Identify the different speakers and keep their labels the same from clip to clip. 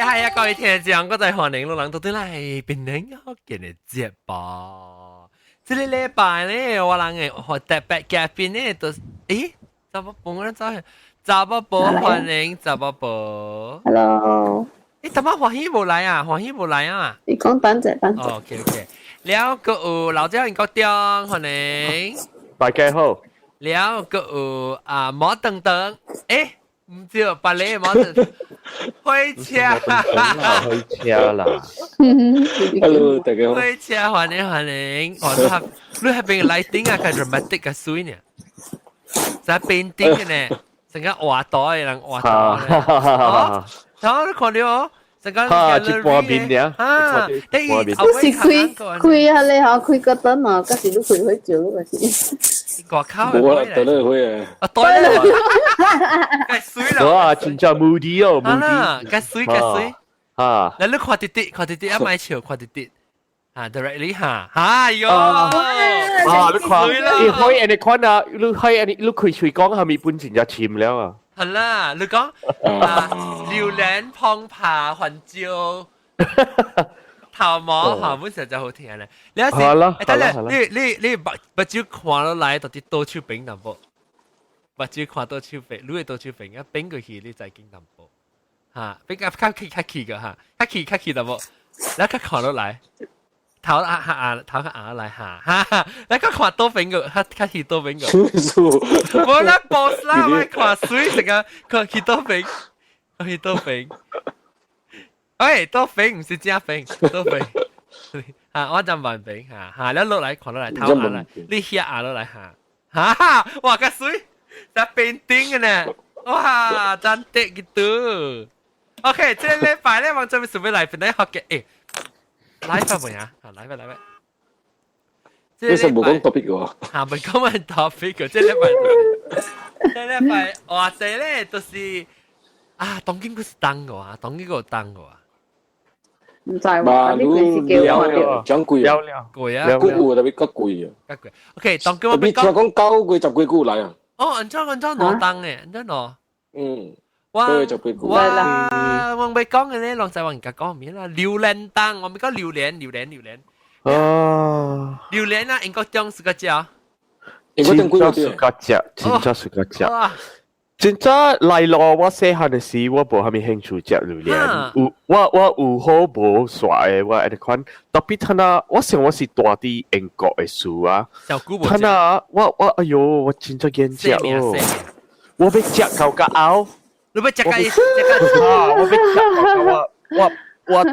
Speaker 1: 係啊，各位聽眾，我就係歡迎老人到底嚟變靚好見嘅節目。這個禮拜咧，我人嘅學特別嘉賓咧，都誒，查某寶我走去，查某寶歡迎查某寶。
Speaker 2: Hello，
Speaker 1: 誒，怎麼歡喜無來啊？歡喜無來啊？
Speaker 2: 你講等陣，等陣。
Speaker 1: OK OK，了個有老姐歡國中歡迎。
Speaker 3: 大家好。
Speaker 1: 了個有啊摩等等，誒。唔知啊，白你冇得開車，
Speaker 3: 開車啦。
Speaker 2: Hello，
Speaker 3: 大家好。
Speaker 1: 開車歡迎，我睇你係邊個 lighting 啊，係 dramatic 嘅水呢？就係 painting 嘅呢，成個畫袋人畫袋。哦，睇你看到哦，成個 gallery 嘅啊，第二
Speaker 2: 嗰時開下你嚇開個燈啊，嗰時都開開照嗰時。
Speaker 1: 國考
Speaker 3: 冇啊，對咧會啊。
Speaker 1: 啊對咧，計水啦。
Speaker 3: 哇，真正 moody 哦
Speaker 1: ，moody。計水。
Speaker 3: 啊。
Speaker 1: 嗱，你看滴滴，一買潮，看滴滴。啊 ，directly 嚇，哎呦。啊，
Speaker 3: 你看，你可以你看啊，你可以你開水講係咪本錢就簽了啊？
Speaker 1: 係啦，你講啊，榴蓮碰爬雲椒。頭毛嚇，本身就好聽咧。你有時，等陣，你把蕉看落嚟，到底多少餅淡薄？把蕉看多少餅，你係多少餅啊？餅過去你就經淡薄嚇，餅較氣嘅嚇，較氣淡薄。你佢看落嚟，頭硬嚟嚇，你佢看多餅嘅，較氣多餅嘅。我啦 boss 啦，我看水成個看氣多餅，氣多餅。喂，多餅唔是加餅，多餅嚇，我就問餅嚇，你落嚟看落嚟，頭下嚟，你下落嚟嚇，哇個水，就變頂嘅呢，哇真得gitu。OK，這禮拜咧，我準備準備嚟邊啲學嘅，誒，嚟翻未啊？嚟翻。
Speaker 3: 呢實冇講 topic 嘅喎。
Speaker 1: 嚇，冇講緊 topic 嘅，這禮拜話者咧，就是啊，東京嗰時登嘅喎，東京嗰度登嘅喎。
Speaker 2: 唔知喎，呢件事叫我
Speaker 3: 講貴
Speaker 1: 啊，貴啊，
Speaker 3: 貴特別較貴啊。
Speaker 1: 較貴。OK，當今我
Speaker 3: 別講9個10個股嚟啊。
Speaker 1: 哦，安怎攞燈嘅，安怎攞？
Speaker 3: 我就俾股。
Speaker 1: 我未講嘅咧，浪仔話人家講咩啦？榴蓮燈，我咪講榴蓮。
Speaker 3: 哦。
Speaker 1: 榴蓮啊，英國中是個叫。
Speaker 3: 英國中貴啲。真正是個隻。真正嚟咯！我細漢嘅時，我無蝦米興趣食榴蓮。我有好無耍嘅，我安尼款。特別睇下，我想我是住喺英國嘅樹啊。睇下，我哎呦，我真正驚食哦！我要食到個嘔。
Speaker 1: 你要食個？
Speaker 3: 我要食到我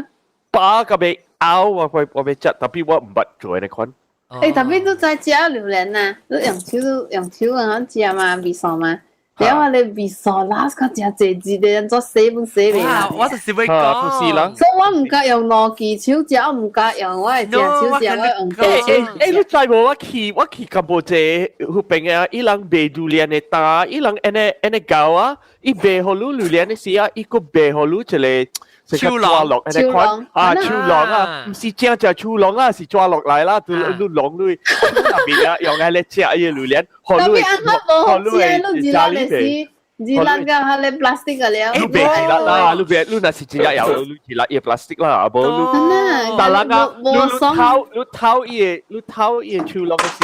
Speaker 3: 爸個要嘔，我要食，特別我唔捌做安尼款。
Speaker 2: 誒，特別都在食榴蓮啊！你用手咁食嘛，味素嘛。然後你味素拉個真濟字嘅，做洗本洗面啦。
Speaker 1: 我就是會講，
Speaker 2: 所以我唔敢用攞技手食，我唔敢用我係隻手食，我用刀手。
Speaker 3: 你知無？我去柬埔寨嗰邊啊，伊人賣榴蓮嘅打，伊人安尼搞啊，伊賣好多榴蓮嘅時啊，伊個賣好多一個。
Speaker 1: 秋狼
Speaker 3: 啊，秋狼啊，唔是正秋狼啊，是抓落嚟啦，都狼都入邊啊，用嚟食嘢榴蓮，好多
Speaker 2: 係家裏邊，二蘭嘅係你 plastic 嘅了，
Speaker 3: 你別啦，你那是真係有你啦，嘢 plastic 啦，冇你，但係啊，你偷嘢秋狼嘅時，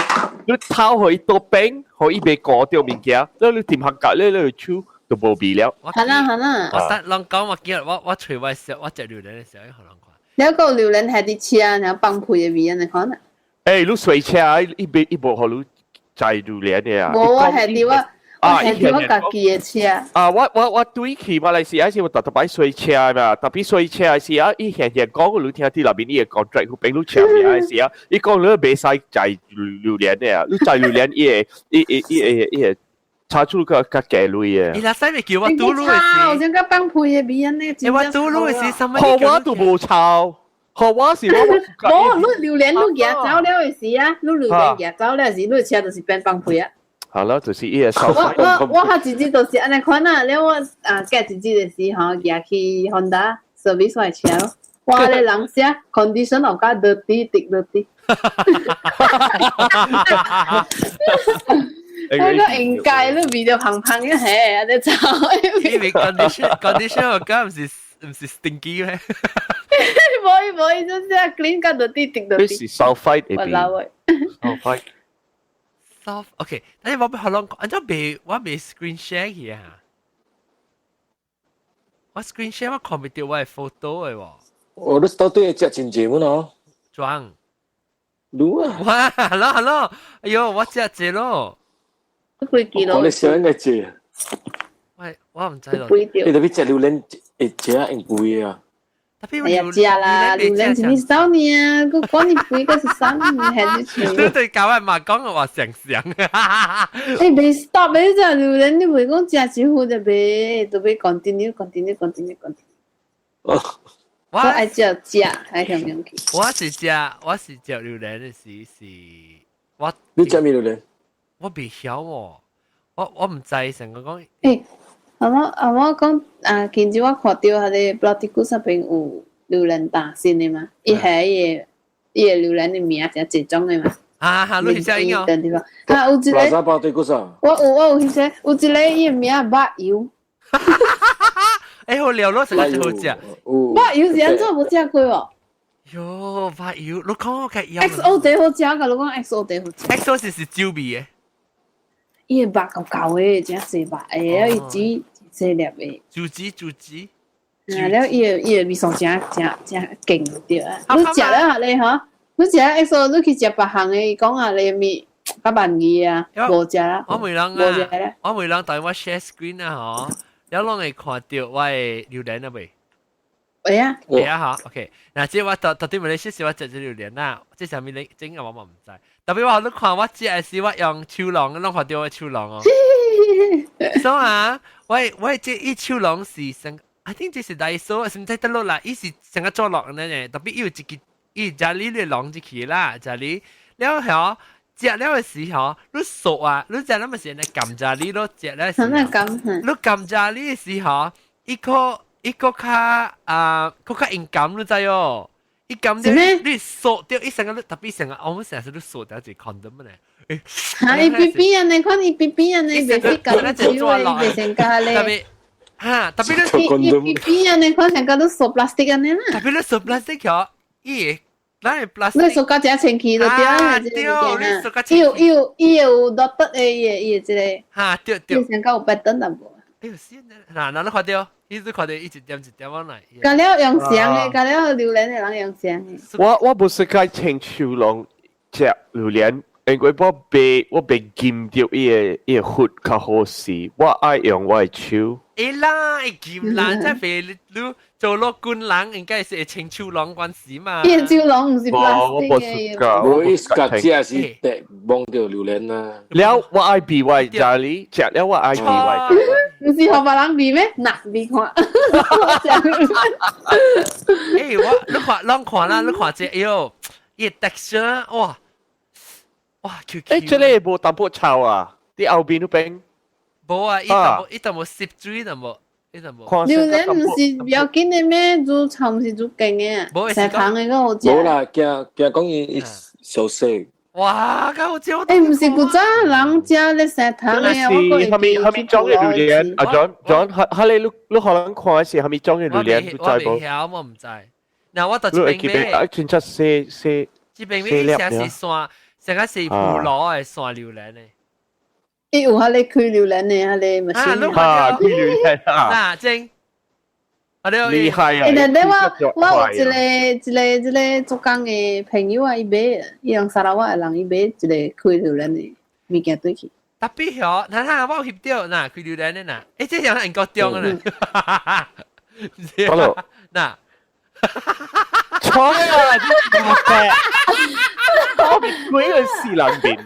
Speaker 3: 你偷可以多冰，可以俾過掉物件，你點行格咧，你秋。都冇味了。
Speaker 2: 係啦。
Speaker 1: 我實諗講，我今日我除外食，我食榴蓮嘅時候，可能看。
Speaker 2: 有個榴蓮係啲車，然後崩配嘅味，你看啦。
Speaker 3: 誒，你水車一部好你摘榴蓮嘅啊？
Speaker 2: 冇啊，係啲我家己嘅車。
Speaker 3: 啊，我對去馬來西亞時，我特別水車嘛，特別水車時啊，伊現講你聽啲那邊啲嘢講，contract 佢俾你搶嘅時啊，伊講你袂使摘榴蓮嘅啊，你摘榴蓮伊查出個計類嘅。
Speaker 1: 你嗱使咪叫我嘟嚕嘅事？
Speaker 2: 我想個幫配嘅味呢？
Speaker 1: 你話嘟嚕嘅事，什麼？
Speaker 3: 學我都冇抄，學我是
Speaker 2: 我你榴蓮你夾走了嘅時啊，你榴蓮夾走了時，你車就是變幫配啊。
Speaker 3: 係咯，就是呢個收。
Speaker 2: 我下自己就是安尼款啊，你我夾自己嘅時候夾去 Honda service 嚟車咯。哇！你人寫 condition 我加 dirty 滴 dirty。嗰個應屆都味道胖胖嘅係，你走。
Speaker 1: 因為 condition 我講唔是唔是 stinky 咩？
Speaker 2: 唔可以，就是 clean 加到啲滴到
Speaker 3: 呢是 sulfite 入邊，sulfite。
Speaker 1: soft OK，但係我俾可能，我未 screen share 嘅嚇，我 screen share 我看唔到我嘅 photo 嘅喎。
Speaker 4: 我都到對只真濟麼咯？
Speaker 1: 裝。
Speaker 4: รู้啊。
Speaker 1: 哇，hello，哎呦，我只隻咯。
Speaker 2: 幾幾咯？
Speaker 4: 我哋少應該借。
Speaker 1: 喂，我唔知咯。
Speaker 4: 你特別隻榴蓮會借啊，應貴啊。
Speaker 2: 哎呀，食啦，榴蓮是你少年啊，佢講你貴個是三年還是錢？
Speaker 1: 你對教外嘛講嘅話想。
Speaker 2: 誒，未 stop 你隻榴蓮，你唔講食少好就未，都未 continue。我愛食，愛香香氣。
Speaker 1: 我是食榴蓮嘅是我。
Speaker 4: 你食咩榴蓮？
Speaker 1: 我未曉喎，我唔知成個講。
Speaker 2: 誒。我講近日我看到迄個 Bloody 上邊有榴蓮大仙的嘛，伊係伊個榴蓮的名係集中的嘛。
Speaker 1: 你是啥音哦？
Speaker 2: 有一個，我有迄個，有一個伊個名肉油。
Speaker 1: 好料咯，成個真好食。
Speaker 2: 肉油是安怎無食過哦？
Speaker 1: 喲，肉油，你講我嘅油。
Speaker 2: XO 第好食㗎，你講 XO 第好食。
Speaker 1: XO 是酒味嘅。
Speaker 2: 伊個肉厚嘅，真細肉嘅，伊煮細粒嘅。
Speaker 1: 煮子。
Speaker 2: 了伊個味素真勁對啊！你食了下咧嗬？你食了 XO，你去食別行嘅，伊講下你味較萬意啊，無食啦。
Speaker 1: 我每人對我 share screen 啊嗬，有人會看到我嘅榴蓮啊未？
Speaker 2: 會啊
Speaker 1: 嚇 ，OK。嗱，即係我特啲問你少少，我食咗榴蓮啦，即係上面你整嘅我唔知。特別我你看我只係試我用超浪，你看到我超浪哦。所以啊，我即係超浪是成 ，I think 這是大數，甚至得落啦，伊是成個做落呢，特別有一個伊家裡嘅浪一起啦，家裡了後食了嘅時候，你熟啊，你食那麼時呢撳家裡咯，食了時候，你撳家裡嘅時候，一個較敏感你知哦。一撳掉你鎖掉一成個特別成個，我們成日都鎖掉隻 condom 咧。
Speaker 2: 嚇！伊邊邊人嚟看，伊邊邊人嚟，別去搞住啊！伊別成家咧。
Speaker 1: 特別
Speaker 2: 伊邊邊人嚟看，成家都鎖 plastic 安尼啦。
Speaker 1: 特別你鎖 plastic 咗，嗱係 plastic。
Speaker 2: 你鎖膠只清氣就對啦，
Speaker 1: 對，你鎖膠清氣。
Speaker 2: 伊有落得誒，伊即個。
Speaker 1: 嚇對。
Speaker 2: 伊成家有白燈淡薄。
Speaker 1: 哎呦先嗱，你看到，伊都看到一點往來。
Speaker 2: 加了用聲嘅，加了榴蓮嘅人用聲嘅。
Speaker 3: 我唔是介青秋龍食榴蓮，因為我被禁掉伊個血較好食，我愛用我嘅手。
Speaker 1: 啦，劍啦，即係俾你做落官人，應該係青秋龍關係嘛。
Speaker 2: 伊個秋龍唔是 plastic 嘅。
Speaker 4: 我一格只係是忘掉榴蓮啦。
Speaker 3: 了我愛比外家裡食了我愛比外。
Speaker 2: 唔是學別人比咩？嗱，比看。
Speaker 1: 你看啦，你看這，哎呦，伊 texture 哇，Q Q。
Speaker 3: 誒，這裡冇淡薄臭啊？啲後邊嗰邊。
Speaker 1: 冇啊，伊淡薄攝水淡薄，伊淡薄。
Speaker 2: 榴蓮唔是比較緊嘅咩？煮臭唔是煮勁嘅，食糖嘅個好食。
Speaker 4: 冇啦，驚講伊小食。
Speaker 1: 哇，咁好笑！
Speaker 2: 誒，唔是古早人食咧食糖嘅，我
Speaker 3: 係咪裝嘅榴蓮？阿 John，嚇你可能看是係咪裝嘅榴蓮？
Speaker 1: 我未曉，我唔知。嗱，我到這邊咩？
Speaker 3: 轉出些。
Speaker 1: 這邊咩？伊成是蒜，成個是葫蘆嘅蒜榴蓮咧。
Speaker 2: 伊有迄個開榴蓮嘅，迄個咪先。
Speaker 3: 開榴蓮啊！
Speaker 1: 嗱，正。
Speaker 3: 厲害啊！
Speaker 2: 但係我有一個做工嘅朋友啊，伊買，伊用沙拉瓦嘅人，伊買一個開榴蓮嘅物件對去。
Speaker 1: 特別嗬，嗱，我翕到嗱開榴蓮嘅嗱，誒，即係人個中嘅啦。
Speaker 3: Hello，
Speaker 1: 嗱，
Speaker 3: 錯啊！我別鬼去試兩邊。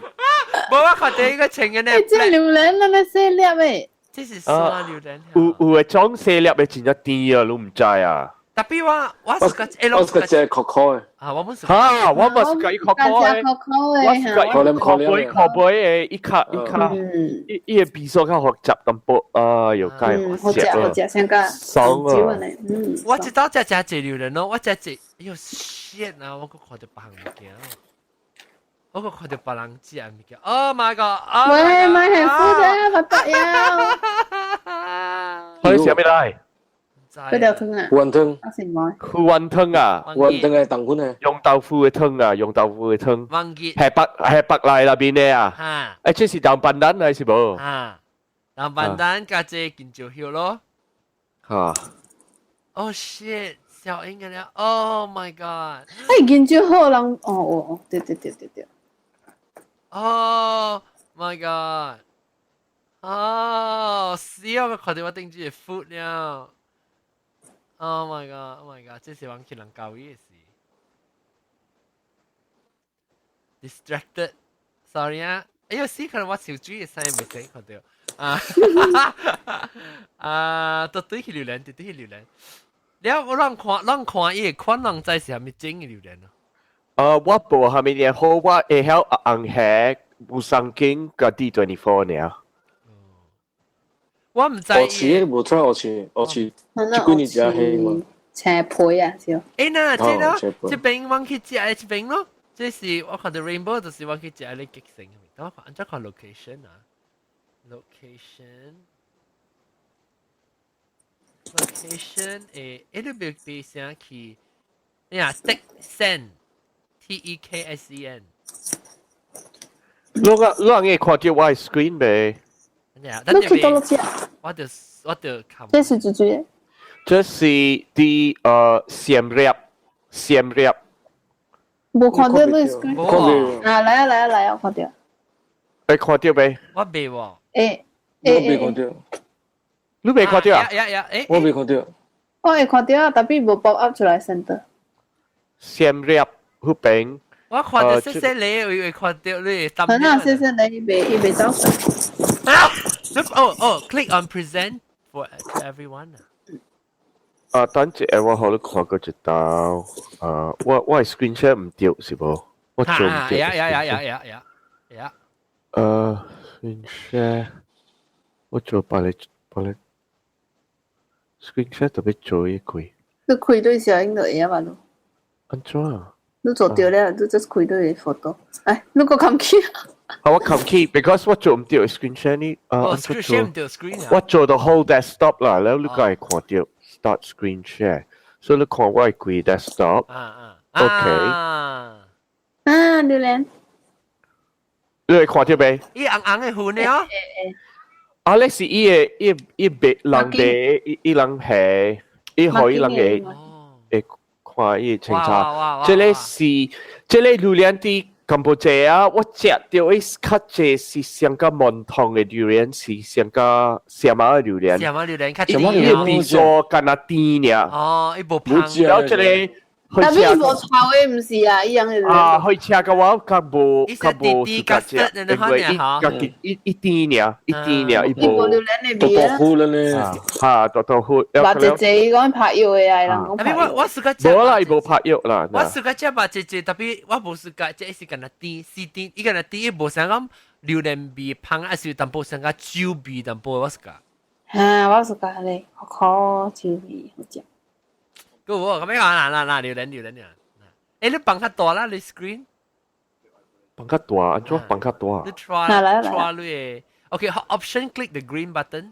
Speaker 1: 冇啊，佢哋個情嘅咧。
Speaker 2: 即係榴蓮那個細粒嘅。
Speaker 1: 這是酸榴蓮。
Speaker 3: 有嘅裝細粒嘅真係甜啊，你唔知啊？
Speaker 1: 特別我是個
Speaker 4: 我是個隻可可嘅。
Speaker 1: 啊，我們是。
Speaker 3: 嚇，我咪是個可可嘅。我是個可杯嘅，一卡，伊個味素較複雜淡薄啊，又介
Speaker 2: 好食，成個
Speaker 3: 爽啊！
Speaker 1: 我知道只榴蓮咯，我只，哎呦 shit 啊！我個看到白物件。我個看到別人食物件 ，Oh my god！
Speaker 2: 喂，買幸福啫，發達呀！
Speaker 3: 可以食咩嚟？
Speaker 2: 嗰條湯啊，
Speaker 4: 雲吞，
Speaker 2: 啊是冇？
Speaker 3: 苦雲湯啊，
Speaker 4: 雲吞係豆粉啊，
Speaker 3: 用豆腐嘅湯啊，用豆腐嘅湯。
Speaker 1: 忘記
Speaker 3: 係白賴那邊嘅啊。
Speaker 1: 嚇
Speaker 3: 誒，這是豆笨蛋還是冇？
Speaker 1: 嚇，但笨蛋加隻見照曉咯。
Speaker 3: 嚇。
Speaker 1: Oh shit！小英嘅了，Oh my god！
Speaker 2: 哎，見住好人，哦，對，Oh
Speaker 1: my god！哦，死我看到我頂住嘅 food 了。Oh my god！Oh my god！這是玩起人教育嘅事。Distracted，sorry 啊。哎呦，死可能我小豬嘅聲未整看到。都對去榴蓮，對去榴蓮。แล้วลอง看伊看人在是虾米整嘅榴蓮啊？
Speaker 3: 我無蝦米嘢好，我會曉紅蝦無上經個 D24 呢。
Speaker 1: 我唔知。
Speaker 4: 我似無出我似，即幾年只係嘛？
Speaker 2: 青配啊，少。
Speaker 1: 誒嗱，即咯，即邊我去食嘅即邊咯，即是我看到 Rainbow 就是我去食嘅極盛。等我看，再看 location 啊 ，location 誒，呢邊邊寫去，哎呀 ，Teksen Teksen。
Speaker 3: 你人會看到我嘅 screen 未？
Speaker 2: 你去到只？
Speaker 1: 我就看。
Speaker 2: 這是豬豬。
Speaker 3: 這是啲閃入。
Speaker 2: 冇看到你 screen。啊，嚟啊，我看到。
Speaker 3: 你看到未？
Speaker 1: 我未喎。
Speaker 4: 我未看到。
Speaker 3: 你未看到啊？
Speaker 4: 我未看到。
Speaker 2: 我會看到，但係冇 pop up 出來先得。
Speaker 3: 閃入嗰邊。
Speaker 1: 我看到細細你，會看到你抌。
Speaker 2: 可能細細你未走上。
Speaker 1: click on present for everyone。
Speaker 3: 等陣我可能看過一道。我 screen share 唔掉是冇？我做唔掉。
Speaker 1: 呀。
Speaker 3: screen share，我做把你 screen share 特別做一開。
Speaker 2: 你開對小英的嘢嘛都。
Speaker 3: 安怎啊？
Speaker 2: 你做掉了，你just 開對 photo。哎，你個撳起。
Speaker 3: 我撳起 ，because 我做唔掉 screen share 呢。
Speaker 1: screen share 唔掉 screen 啊。
Speaker 3: 我做到 whole desktop 啦，然後你個係看到 start screen share，所以你看我係開 desktop。OK。
Speaker 2: 榴蓮。
Speaker 3: 你係看到未？
Speaker 1: 伊紅紅嘅雲呢？
Speaker 3: 你是伊別人哋伊人係伊可以人嘅誒看伊清楚。這裡是榴蓮啲柬埔寨啊，我食到伊較濟是上個門堂嘅榴蓮，是上個什麼榴蓮？
Speaker 1: 什麼榴蓮？較
Speaker 3: 甜啊！伊做干那甜呀。
Speaker 1: 哦，伊無香。
Speaker 3: 然後這裡。
Speaker 2: 但係伊無炒嘅唔是啊，伊樣嘅。
Speaker 3: 去食嘅話，較無
Speaker 1: 伊
Speaker 2: 無榴蓮嘅味啊。
Speaker 4: 豆腐咧，
Speaker 3: 豆腐。
Speaker 2: 話姐姐講拍藥嘅啊，人講拍藥。
Speaker 1: 我試過食。
Speaker 3: 無啦，伊無拍藥啦。
Speaker 1: 我試過食話姐姐，特別我無試過食，伊是干那甜，是甜，伊干那甜，伊無像咁榴蓮味香，還是淡薄像個酒味淡薄，我試過。
Speaker 2: 我試過咧，好烤酒味好食。
Speaker 1: 咁樣嗱，榴蓮。你放較大啦，你 screen。
Speaker 3: 放較大，安怎放較大？
Speaker 1: 你 try 你 OK option click the green button。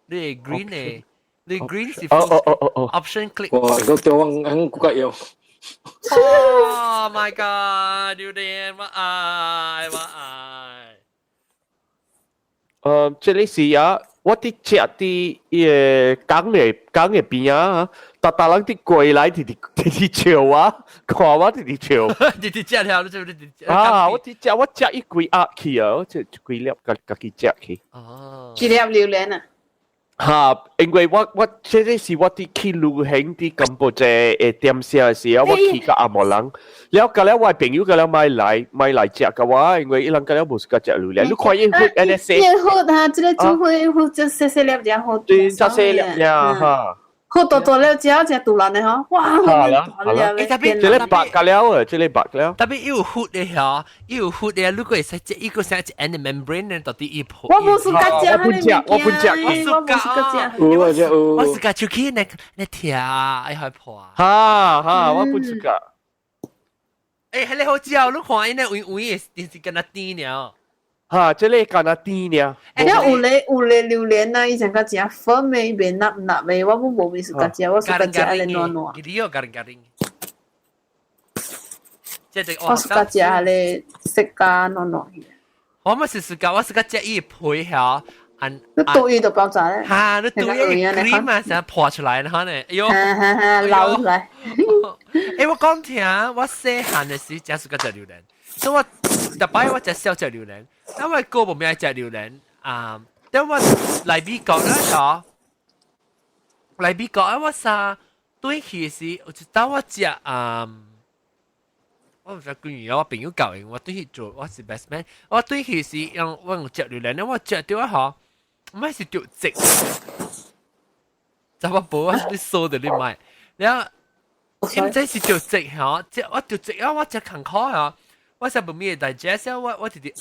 Speaker 1: 你 green 誒，你 green 是 option click。
Speaker 4: 哇，個電話很骨格用。
Speaker 1: Oh my god！榴蓮我愛。
Speaker 3: 這裡是啊，我啲食啲港嘅邊啊。大人啲過來啲笑啊，看我啲笑。
Speaker 1: 啲食條，你做啲
Speaker 3: 我食一幾盒去啊，我食幾粒自己食去。
Speaker 2: 幾粒榴蓮啊？
Speaker 3: 因為我這是我啲去旅行啲柬埔寨嘅店食嘅時候，我去個阿莫人，然後嗰啲我朋友嗰啲買來食嘅話，因為伊人嗰啲冇時間食榴蓮，你看伊會安尼食。
Speaker 2: 伊好啊，這個就會就細粒隻好。
Speaker 3: 對，細粒呀哈。
Speaker 2: 好多了，只杜蘭嘅嗬，哇！
Speaker 3: 這裡白㗎了，這裡白了。
Speaker 1: 特別有血嘅嗬，有血嘅，如果係食一個食一 end membrane 咧，到底一破。
Speaker 2: 我冇試過食，
Speaker 3: 我冇食，
Speaker 2: 我冇
Speaker 1: 食。我試過出去你條，哎害破
Speaker 3: 啊！我冇試過。
Speaker 1: 誒，你好之後，你看伊呢位電視跟那甜了。
Speaker 3: 哈，这里干那甜呢。
Speaker 2: 有咧榴莲啊，以前甲食粉的，伊袂napnap的，我无咪是甲食，我是甲食安尼软软。
Speaker 1: 你有garing garing。
Speaker 2: 我是甲食安尼色加软软嘅。
Speaker 1: 我咪是甲我是甲食伊配合。
Speaker 2: 你倒伊就爆炸咧！
Speaker 1: 哈，你倒伊 cream 啊，成日破出來啦呢！哎呦，
Speaker 2: 流出來。
Speaker 1: 誒，我講聽，我細漢嘅時真係個食榴蓮，所以我特別我只少食榴蓮，因為哥冇咩愛食榴蓮啊。但我嚟美國啦，嚟美國啊，我啥對起時，我知道我食我唔知關於我朋友教嘅，我對起做我是 best man， 我對起時用我用食榴蓮，我食到啊嗬。唔係是掉直，就我冇啊！你掃到你買，然後唔知是掉直嚇，即我掉直啊！我只坎坷嚇，我實冇咩大隻，所以我直直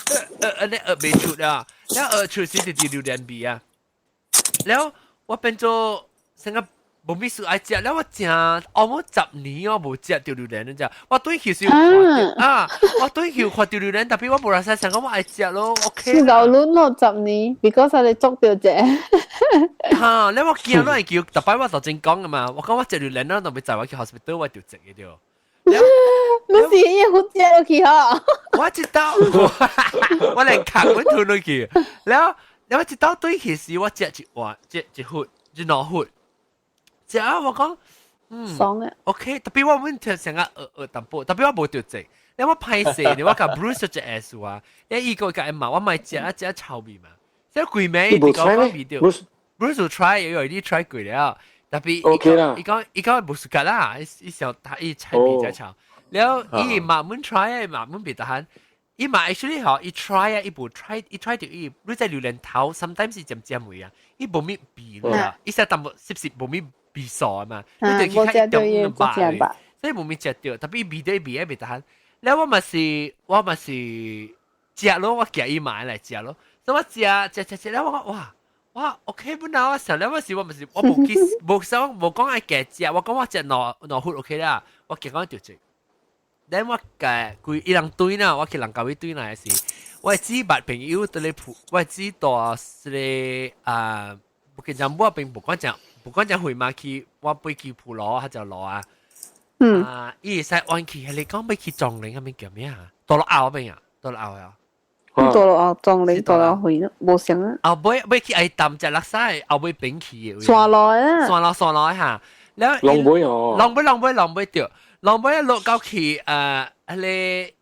Speaker 1: 你未出啊，然後出時直直榴蓮味啊，然後我變做成個冇咩事愛食，然後我食我冇10年我冇食掉榴蓮你知，我對佢少啊，我對佢看掉榴蓮，特別我冇人想講我愛食咯 ，OK。
Speaker 2: 是舊輪咯10年 ，because 你捉到隻。
Speaker 1: 嚇！你我見到係叫特別我就正講噶嘛，我講我食榴蓮啦，特別就我去 hospital 我掉直嘅條。
Speaker 2: 你是伊好食落去嗬？
Speaker 1: 我知道，我連卡我吞落去，然後我知道對佢時我食一碗一盒一兩盒。食啊！我講，
Speaker 2: 爽啊
Speaker 1: ！OK，特別我揾條成個淡薄，特別我冇掉直，因為我歹勢，你我講 Bruce 只 S 啊，因為伊個講嘛，我咪食臭味嘛，即係貴味，你講個味道 ，Bruce try 有啲 try 過了，特別伊講冇事㗎啦，伊想伊菜味就臭，然後伊慢慢 try 慢慢別得閒，伊嘛 actually 嗬，伊 try 啊，伊冇 try 到伊，你在榴蓮頭 sometimes 是尖味啊，伊冇咩味啦，伊實淡薄是冇咩。味素啊嘛，你哋去睇中唔白，所以冇咩食到，特別味對味啊，未得閒。แล้ว我咪是食咯，我叫伊買嚟食咯，所以我食，แล้ว我講哇 OK 不嬲啊，成แล้ว我冇想冇講係嘅食，我講我食攞血 OK 啦，我叫講條食。แล้ว我嘅佢一人堆啦，我叫人教佢堆嚟時，我知白朋友對你鋪，我知道是啊，不見講我並不講講。不管只回馬去，我背去鋪攞，佢就攞啊。伊使按去，你講背去撞鈴，咁樣叫咩啊？多落拗邊啊？多落拗啊！
Speaker 2: 多落拗撞鈴，多落回咯，冇想啊。
Speaker 1: 後背去愛淡只落曬，後背邊去嘅。
Speaker 2: 刷落啊！
Speaker 1: 刷落嚇。แล้วลองไปเดี๋ยวลองไป落到去你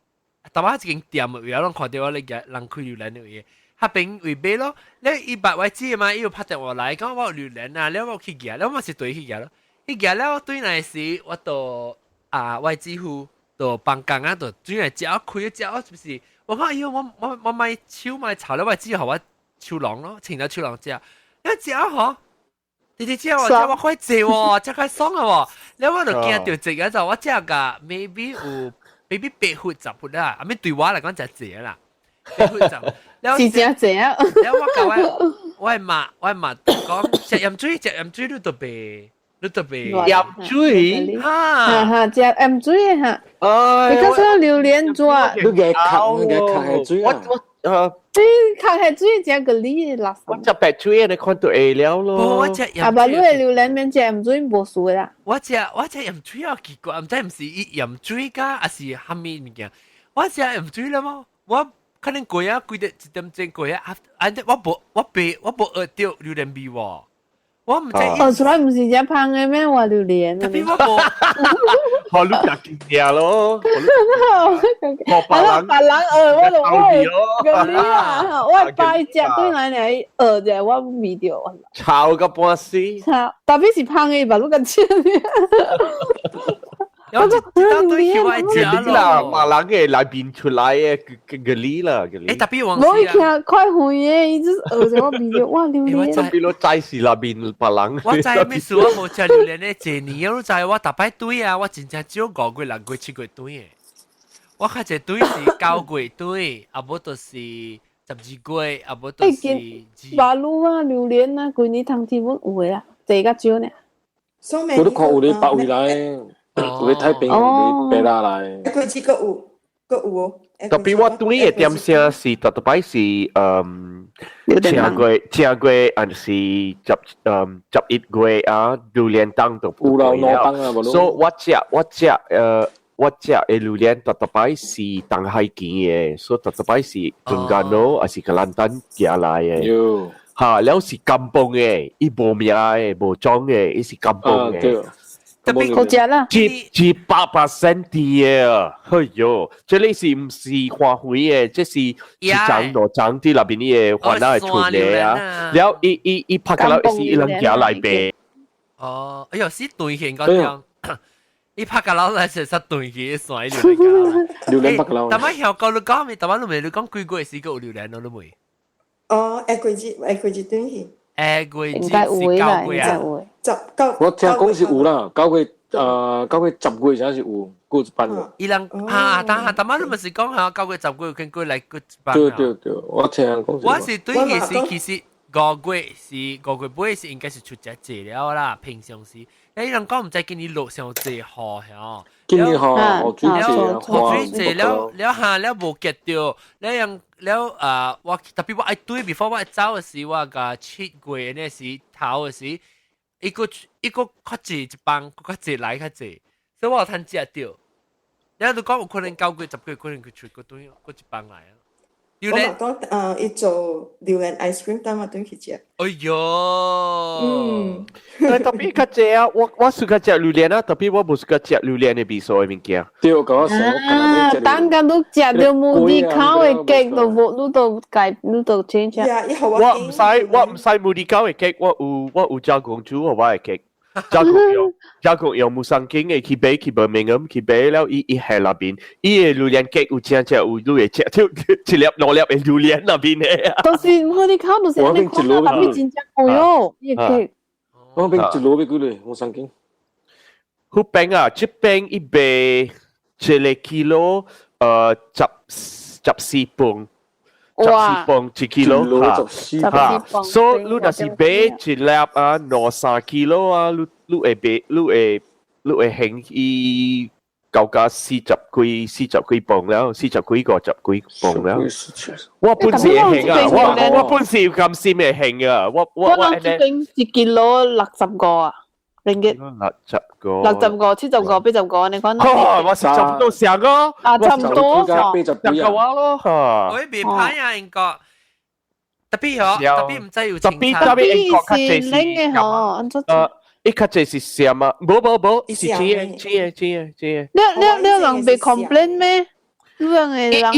Speaker 1: แต่ว่า一間店有人看到我你嘅人開榴蓮嘅嘢。他並為備咯，你100位知嘛？伊要拍電話來講我榴蓮啊，你我去夾，你我是對去夾咯。去夾了對那時我到外支付到辦公啊，到對來食開食是不是？我講哎呦，我買手買炒了，我之後我手狼咯，請咗手狼食，你食嗬？你知我快食喎，真係爽啊喎！你我就驚條食嘅就我食個 maybe 有 maybe 8盒10盒啦，啊咪對我嚟講就食啦。
Speaker 2: 是正正。
Speaker 1: แล้วว่ากับว่ามา講食鹽水都特別
Speaker 3: 鹽水
Speaker 2: 哈食鹽水哈，你講出榴蓮抓，
Speaker 4: 你嘅卡水啊！
Speaker 2: 你卡係水食個梨垃圾。
Speaker 3: 我食白水你看到會了咯。
Speaker 1: 我食鹽水。
Speaker 2: 啊，把你嘅榴蓮面食鹽水冇數啦。
Speaker 1: 我食鹽水啊，奇怪，唔知唔是鹽水㗎，還是蝦米物件？我食鹽水啦麼？我可能貴啊，貴得一點鐘貴啊！我冇學到榴蓮味喎，我唔知。
Speaker 2: 學出來唔是只胖嘅咩話榴蓮？
Speaker 1: 特別我冇。
Speaker 3: 學你夾勁啲咯。
Speaker 2: 白人我就喂嗰啲啊，我拜隻對嚟嚟啫，我味道。
Speaker 3: 炒個半死。
Speaker 2: 特別是胖嘅，把路咁切。
Speaker 1: 有知道對佢愛食
Speaker 3: 啦，馬人嘅來邊出來嘅個梨啦，個梨。
Speaker 1: 特別往
Speaker 2: 我聽快回嘅，伊就是咗我味道，哇榴蓮。
Speaker 3: 特別咯，齋是那邊馬人。
Speaker 1: 我知咩事，我冇食榴蓮咧，這年我知我特別對啊，我真正只有5個6個7個對嘅。我較只對是9個對，啊無就是12個，啊無就是。
Speaker 2: 馬路啊，榴蓮啊，舊年冬天本有嘅啦，這個少呢。
Speaker 4: 我都看有你北回來。有啲太平，有啲北下來。
Speaker 5: 佢似個有哦。
Speaker 3: tapi 我對嘅點寫是特別是正月還是11月啊，榴蓮檔都
Speaker 4: 有啦，攞檔啊，
Speaker 3: 所以我食嘅榴蓮特別是當海見嘅，所以特別是中間咯，還是格蘭丹寄來嘅。嚇，แล้ว是甘榜嘅，伊無名嘅，無裝嘅，伊是甘榜嘅。
Speaker 1: 特別
Speaker 2: 好食啦，
Speaker 3: 接8%嘅，哎喲，這裡是唔是花卉嘅？這是長羅長啲那邊啲嘢，換嚟出嚟啊！แล้ว伊拍嘅啦，是伊人寄來賣。
Speaker 1: 哦，哎呦，是對現嗰樣，伊拍嘅啦，係實對嘅，甩榴蓮。
Speaker 4: 榴蓮拍嘅啦。
Speaker 1: 但係香港你講咪，但係你講幾個是個榴蓮咯，你未？
Speaker 5: 哦，季節短期。
Speaker 1: 季節是9月啊。
Speaker 4: 我聽講是有啦，9月10月才是有過一班嘅。
Speaker 1: 伊人但係你咪是講下9月10月跟過來過一班啊？
Speaker 4: 對，我聽講。
Speaker 1: 我是對嘅是其實5月尾是應該是出隻節了啦，平常時。你人講唔知今年落上濟雨嚇。
Speaker 4: 今年嚇雨水
Speaker 1: 濟了嚇了無結到，我特別我愛對 before 我走嘅時，我個7月呢時頭嘅時，一個較濟一幫，較濟來較濟，所以我有通食到。然後你講有可能9月10月可能佢出個對個一幫來啊。
Speaker 5: 我咪講伊做榴蓮 ice cream，等我對佢食。
Speaker 1: 哎呦，
Speaker 3: 特別較濟啊！我是較食榴蓮啊，特別我唔是較食榴蓮嘅味素嘅物件。
Speaker 4: 對，講
Speaker 2: 啊，等間都食到冇啲烤嘅雞，你都change。
Speaker 3: 我唔使冇啲烤嘅雞，我有照公主我嘅雞。照顧用木生經嘅，去買去Birmingham去買了，伊喺那邊，伊嘅榴蓮雞有正有你會食到一粒兩粒嘅榴蓮那邊嘅。
Speaker 2: 都是我啲烤都是你看到特別真正貴哦，呢個雞。
Speaker 4: 我邊一路俾佢哋，木生經。
Speaker 3: 好平啊！這邊一杯1 kilo， 14磅。14磅1 kilo 嚇，所以你若是買一粒啊，攞3 kilo 啊，你會興伊夠價40幾磅了，40幾50幾磅了。我本時會興啊，我本時咁先會興啊，我
Speaker 2: 諗住整1 kilo 60個啊，ringgit
Speaker 3: 60個
Speaker 2: 70個80個，你講？
Speaker 3: 我差唔多成個，
Speaker 2: 差唔多
Speaker 3: 10個話咯嚇。
Speaker 1: 我未拍啊，英國特別好，特別唔知要
Speaker 3: 特別英國較濟是
Speaker 2: 嘅嗬，
Speaker 3: 伊較濟是什麼？冇，伊是錢嘅。
Speaker 2: 你人被 complain 咩？你人嘅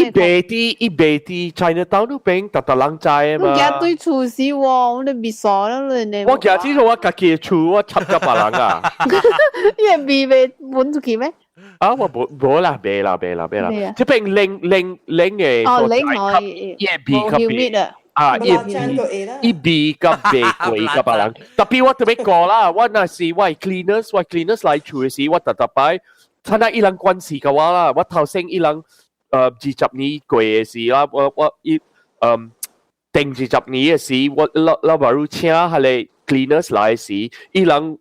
Speaker 3: 伊賣啲 Chinatown 嗰邊特人知啊嘛。
Speaker 2: 我驚對廚師喎，我哋別傻啦你。
Speaker 3: 我驚知道我家己嘅厝，我插咗別人啊。
Speaker 2: 你係未搬出去咩？
Speaker 3: 啊，我冇啦，賣啦。即係零嘅。
Speaker 2: 哦，零可以。
Speaker 3: 伊味甲賣貴甲別人。特別我特別講啦，我那時我 cleaners 來厝嘅時，我特擺，睇下伊人關係嘅話啦，我頭先伊人20年過嘅時啦，我定20年嘅時，我老闆要請下嚟 cleaners 來嘅時，伊人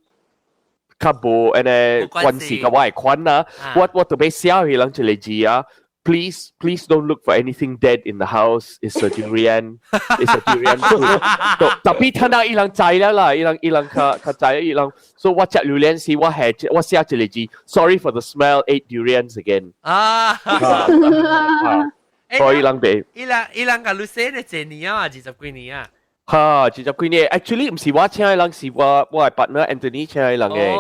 Speaker 3: 較無誒關係嘅話係款啊，我特別寫伊人一個字啊。Please don't look for anything dead in the house. It's a durian. Tapi 睇到伊人知啦，伊人較知伊人。So 我食榴蓮時，我寫一個字 ，Sorry for the smell. Ate durians again. 所以伊人俾。
Speaker 1: 伊人個女仔呢幾年啊？20幾年啊？
Speaker 3: 嚇，20幾年。Actually 唔是我請伊人，是我係 partner Anthony 請伊人嘅。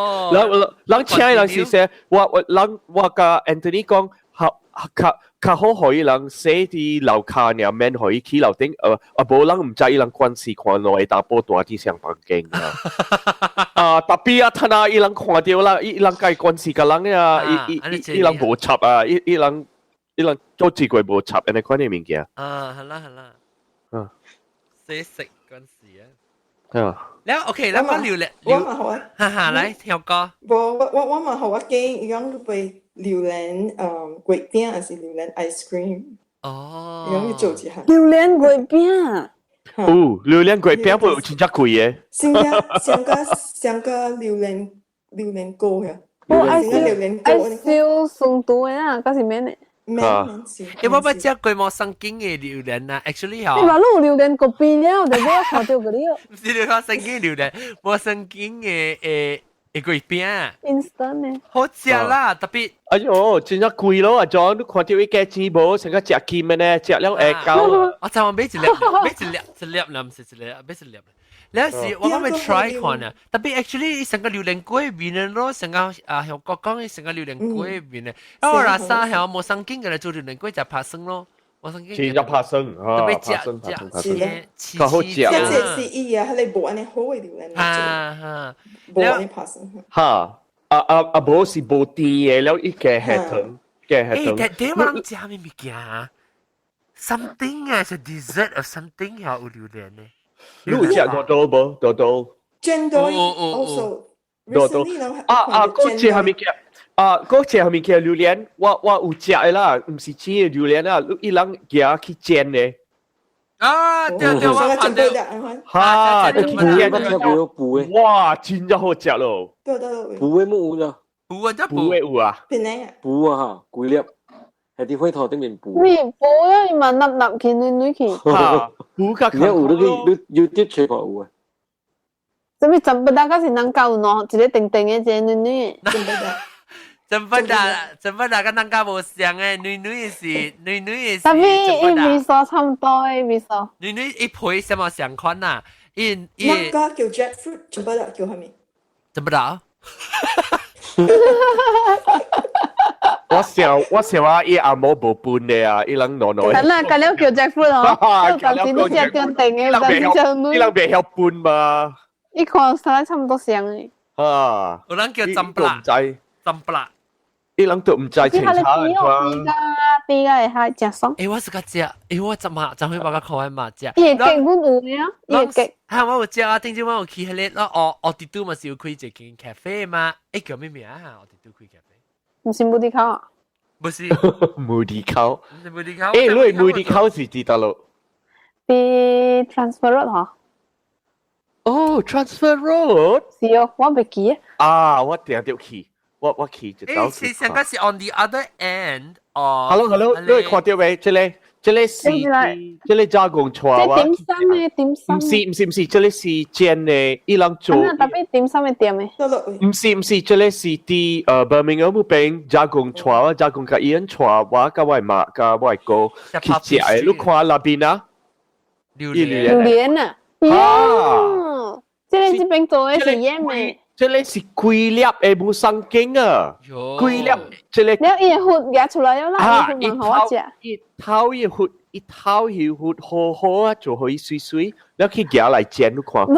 Speaker 3: 人請伊人是說，我甲 Anthony 講。較好可以人寫啲樓卡入面可以起樓頂，無人唔知伊人關係看落去打波大啲上房間啊！特別啊，睇下伊人看到啦，伊人介關係個人啊，伊人無插啊，伊人做自己無插，你看呢物件
Speaker 1: 啊，係啦，寫食嗰陣時
Speaker 3: 啊。
Speaker 1: แล้วโอเคแล้วก็榴蓮哈來跳歌
Speaker 5: 我問好我驚樣被榴蓮粿餅還是榴蓮 ice cream
Speaker 1: 哦
Speaker 5: 樣要做一下
Speaker 2: 榴蓮粿餅
Speaker 3: 榴蓮粿餅會有真正貴嘅
Speaker 5: 上個榴蓮糕呀
Speaker 2: 我愛燒松多呀嗰是咩呢？
Speaker 5: 唔免事。
Speaker 1: 因為我只鬼冇神經嘅榴蓮啊，actually 嚇。
Speaker 6: 你話攞榴蓮個邊了，就俾我看到嗰啲。
Speaker 1: 唔是你講神經榴蓮，冇神經嘅鬼餅。
Speaker 6: instant 咧。
Speaker 1: 好食啦，特別。
Speaker 3: 哎呦，真係貴咯，阿 John，你看到一個錢冇，成個食金嘅呢，食了會高。
Speaker 1: 我就話買一粒，買一粒啦，唔是一粒，買一粒。有時我咪 try 看啊，特別 actually 成個榴蓮龜邊咯，成個香港講成個榴蓮龜邊咧，因為拉沙係我冇神經嘅嚟做榴蓮龜就拍生咯，冇神經。
Speaker 3: 真係拍生，
Speaker 1: 特別食，
Speaker 3: 佢好食。
Speaker 5: 即係是伊啊，係你冇安尼好嘅榴蓮。
Speaker 1: 哈，
Speaker 5: 冇安尼拍生。
Speaker 3: 哈，冇是冇甜嘅，แล้วอีกแก糖，嘅係糖。
Speaker 1: 但係我諗食咩物件啊 ？Something 啊，係 dessert or something 係有榴蓮咧。
Speaker 3: 你有食多多冇？多多。
Speaker 5: 煎多 also。
Speaker 3: 多多。嗰隻係咪叫？嗰隻係咪叫榴蓮？我有食嘅啦，唔是煎嘅榴蓮啦，你人夾去煎嘅。
Speaker 1: 啊，對，我看到。
Speaker 3: 哈，你去煎
Speaker 4: 嘅。
Speaker 3: 哇，真係好食咯。
Speaker 5: 對。
Speaker 4: 補嘅冇咋？
Speaker 1: 補
Speaker 3: 嘅有啊。
Speaker 5: 邊嚟啊？
Speaker 4: 補啊嚇，貴粒。係啲灰頭頂面補。
Speaker 6: 咩補啊？你問粒粒佢女佢。
Speaker 3: 補個。
Speaker 4: 而家有你啲吹過有啊。
Speaker 6: 做咩真不大嗰時能夠攞一個定定嘅隻女女。
Speaker 1: 真不大跟人家無相嘅，女是。
Speaker 6: 特別味素差唔多嘅味素。
Speaker 1: 女一配什麼相款呐？
Speaker 5: 那個叫 jackfruit，真不大叫係咪？
Speaker 1: 真不大。
Speaker 3: 我想話伊阿冇無半嘅啊，伊人攞攞。
Speaker 6: 係啦，咁樣叫 jackfruit 嗬，就時都只叫定嘅，就就女。
Speaker 3: 伊人未曉半嘛？
Speaker 6: 一看晒差唔多相嘅。
Speaker 3: 啊，
Speaker 1: 有人叫浸不辣，浸不辣。
Speaker 3: 伊人都唔知清楚嘅
Speaker 6: 啩。啲嘅係食爽。
Speaker 1: 我是個食，我怎會把個口喺嘛食？
Speaker 6: 伊個雞碗有嘅啊，伊個雞。
Speaker 1: 係我有食啊，頂陣我有去迄個咯，我啲都咪是有開一間咖啡嘛？叫咩名啊？我啲都開咖啡。
Speaker 6: 唔是無地口啊？
Speaker 1: 不是，
Speaker 3: 無地口。
Speaker 1: 唔是無地口。
Speaker 3: 你無地口是知道咯？
Speaker 6: 比 transfer road 嗬。
Speaker 3: 哦 ，transfer road。
Speaker 6: 是哦，我未記
Speaker 3: 啊。我定到去。我去一道。
Speaker 1: 其實嗰是 on the other end。
Speaker 3: Hello，你看到未？這裡是加工廠啊。
Speaker 6: 即點心嘅點心。
Speaker 3: 唔是，這裡是煎嘅，伊人做。
Speaker 6: 特別點心嘅店嘅。
Speaker 3: 唔是，這裡是啲Birmingham 嗰邊加工廠啊，加工嘅伊人廠，我甲我媽甲我哥去食嘅，你看那邊啊？
Speaker 6: 榴蓮啊！哦，這裡這邊做嘅是椰味。
Speaker 3: 這裡是貴粒嘅冇生經啊，貴粒，這裡。
Speaker 6: แล้วอีหุ่นแก出來了啦，อีหุ่น好食。
Speaker 3: 一頭一หุ่น好啊，做可以水，แล้ว去夾來煎你看。
Speaker 6: 你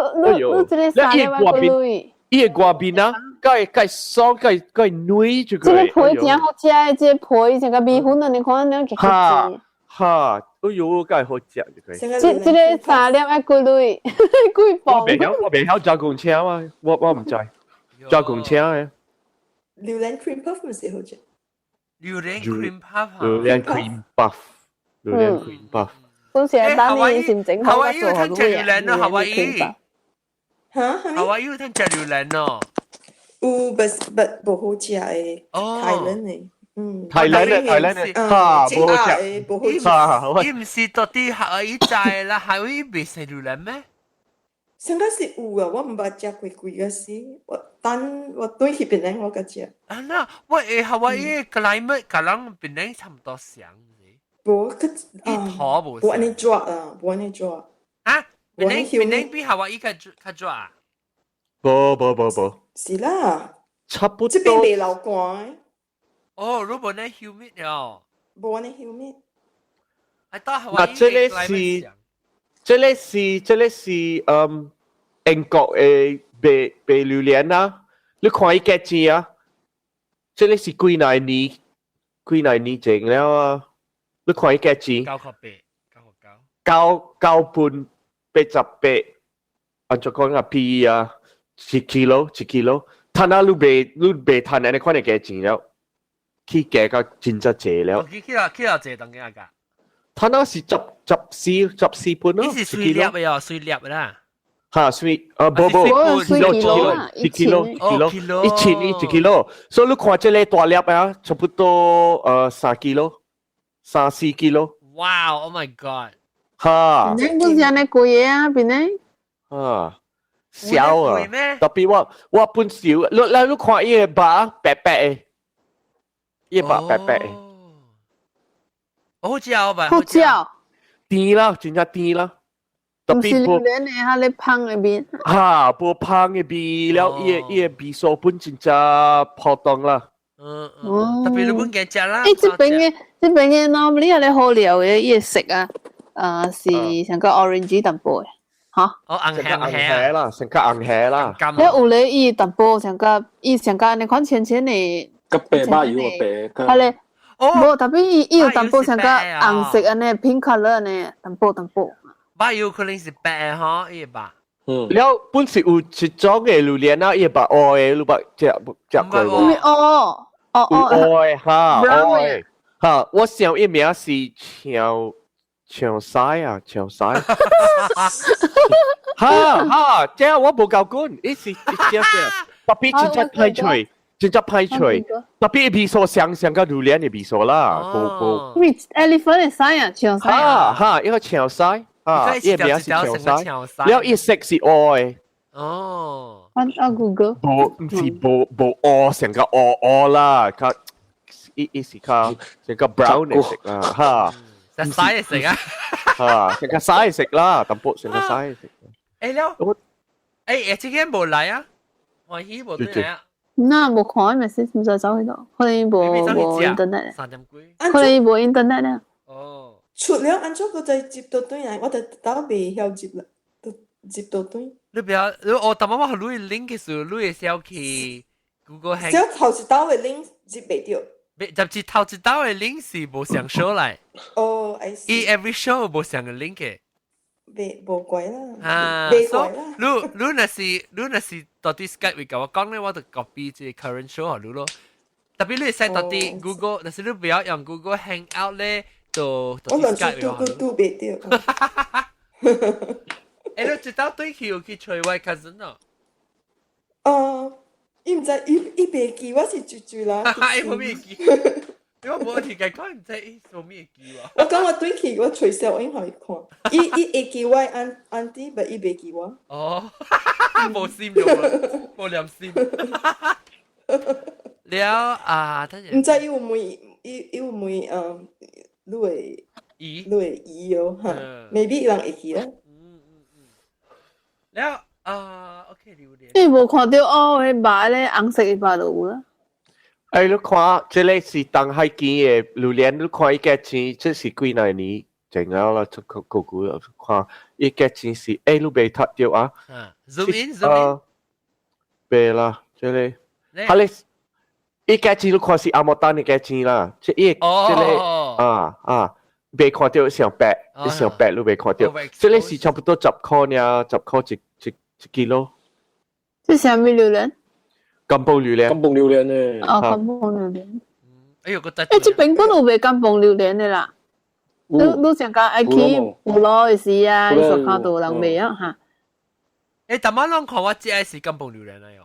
Speaker 6: 這裡啥嘅話個類？
Speaker 3: 伊個外邊啊，該爽該軟就個。
Speaker 6: 這個皮真好食嘅，這個皮成個米粉啊，你看你幾好食。
Speaker 3: 哈，哎呦，該好食就個。
Speaker 6: 這個啥粒一個類，幾磅？
Speaker 3: 我未曉加工車啊，我唔知。加工車嘅。
Speaker 5: 榴蓮 cream puff 咪是好食。
Speaker 1: 榴蓮 cream puff。
Speaker 3: 榴蓮 cream puff。
Speaker 6: 到時係等你先整好
Speaker 1: 我做好多嘢。夏威夷。
Speaker 5: 嚇？
Speaker 1: 夏威夷有聽食榴蓮咯。
Speaker 5: 有，不好食嘅。泰蘭嘅。
Speaker 3: 泰蘭嘅，嚇，不好食。
Speaker 5: 不好食。
Speaker 1: 伊唔是到底夏威夷在啦，夏威夷未食榴蓮咩？
Speaker 5: 應該是有啊，我唔捌食過幾個時，我對去邊咧我個食。
Speaker 1: 啊那，我夏威夷 climate 甲人邊咧差唔多相嘅。
Speaker 5: 無，
Speaker 1: 一坨無。
Speaker 5: 無安尼熱啊，無安尼熱。
Speaker 1: 啊？邊咧比夏威夷較熱啊？
Speaker 3: 無。
Speaker 5: 是啦。
Speaker 3: 差不多。
Speaker 5: 這邊未流寒。
Speaker 1: 哦，如果咧 humid 了。
Speaker 5: 無安尼 humid。I
Speaker 1: thought夏威夷嘅 climate 相。
Speaker 3: 這裡是英國嘅白榴蓮啊，你看伊價錢啊，這裡是幾耐年整了啊，你看伊價錢9.8半88，按照講啊 P 啊1 kilo，攤下你賣攤下你看你價錢了，佢價格真真濟了。
Speaker 1: 佢又濟當幾啊？
Speaker 3: 他那是14半咯，
Speaker 1: 呢是碎粒嘅哦，碎粒啦。
Speaker 3: 嚇，碎1 kilo，所以你看這個大粒啊，差不多3 kilo。3-4 kilo。
Speaker 1: 哇 ！Oh my god！
Speaker 3: 哈，
Speaker 6: 你不是安尼贵啊？边呢？
Speaker 3: 啊，少啊
Speaker 1: 貴咩？
Speaker 3: 特別我本少，你看伊個把白白嘅，伊個把白白嘅，
Speaker 1: 好嚼吧？
Speaker 6: 好嚼，
Speaker 3: 甜啦，真正甜啦。特
Speaker 6: 唔是
Speaker 3: 別
Speaker 6: 榴蓮嘅，下你香嘅邊。
Speaker 3: 哈，無香嘅味，了伊個味素本真正破凍啦。
Speaker 1: 特別日本嘅食啦。
Speaker 6: 誒，這邊嘅 normally 你好料嘅嘢食啊，是成個 orange 淡薄嘅，嚇。
Speaker 1: 哦，硬
Speaker 3: 成個硬
Speaker 1: 係
Speaker 3: 蝦啦，成個硬蝦啦。
Speaker 6: 你有咧伊淡薄成個你看淺淺嘅，
Speaker 4: 個白馬油個白，
Speaker 6: 係咧。
Speaker 1: 哦，
Speaker 6: 特別伊有淡薄成個紅色安尼 pink color 呢，淡薄。
Speaker 1: 把油可能是白哈，伊吧。
Speaker 3: 了本是有一種嘅榴蓮啊，伊把烏嘅，你把食過無？
Speaker 6: 哦，
Speaker 3: 烏哈，
Speaker 6: brown
Speaker 3: 烏哈，我想伊名是長西啊，長西。哈，這我無夠管，伊是這特別真正派脆，真正派脆，特別味素上個榴蓮嘅味素啦，無。
Speaker 6: 咩 elephant 嘅西啊，長西啊。
Speaker 3: 哈，一個長西。啊，伊名是長西，了伊色是烏嘅。
Speaker 1: 哦，
Speaker 6: 我 Google。
Speaker 3: 唔是無烏，成個烏啦，佢伊是佢成個 brown 嘅色啦，哈。
Speaker 1: 實曬嘅食啊！
Speaker 3: 哈，成個曬食啦，淡薄成個曬食。
Speaker 1: 誒了，誒之前無嚟啊，歡喜無對嚟啊。
Speaker 6: 那冇看咪先，唔使走去度，可能冇 internet，
Speaker 1: 三點幾，
Speaker 6: 可能冇 internet 咧。
Speaker 1: 哦。
Speaker 5: 出了安怎個再接到對啊？我就打未曉接啦，都接到對。
Speaker 1: 你不要，我當媽媽你 link 嘅時候，你會小去 Google Hang。
Speaker 5: 小頭是打嘅 link 接未到。
Speaker 1: 甚至頭一道嘅 link 是無上 show 嚟。
Speaker 5: 哦，I see。
Speaker 1: 伊 every show 無上嘅 link 嘅。
Speaker 5: 無怪啦。
Speaker 1: 啊，
Speaker 5: 未怪啦。
Speaker 1: 你若是到啲 Skype 會甲我講咧，我就 copy 即係 current show 俾你咯。特別你使到啲 Google，但是你不要用 Google Hangout 咧。我
Speaker 5: 兩次都未掉。
Speaker 1: 誒，你知道對佢有去找我 cousin
Speaker 5: 哦？伊唔知，伊未記，我是住啦。
Speaker 1: 伊冇咩記，因為我聽佢講唔知伊做咩記喎。
Speaker 5: 我講我對佢，我隨時我應該看。伊會記我auntie，但伊未記我。
Speaker 1: 哦，冇心用啊，冇良心。了啊，等陣。
Speaker 5: 唔知伊會唔會你會移哦，哈，maybe 伊人會記啦。
Speaker 1: 了OK，榴蓮。
Speaker 6: 你無看到迄把咧紅色嘅把就有啦。
Speaker 3: 誒，你看，這個是東海見嘅榴蓮，你看伊價錢，這是幾耐年整咗啦，這個看伊價錢是，你未睇到啊
Speaker 1: ？zoom in。
Speaker 3: 別啦，這個，係你。伊價錢你看是阿莫丹嘅價錢啦，即係即係未看到上百，你上百你未看到，即係是差不多10塊呢，10塊一 kilo。
Speaker 6: 即係啥物榴蓮？
Speaker 3: 金寶榴蓮。
Speaker 4: 金寶榴蓮咧。
Speaker 6: 哦，金寶榴蓮。
Speaker 1: 哎呦，個得。
Speaker 6: 誒，即邊嗰度賣金寶榴蓮嘅啦。你成個愛去胡羅嘅時啊，你所看到人賣啊嚇。
Speaker 1: 誒，但係我看我只係是金寶榴蓮啦喲。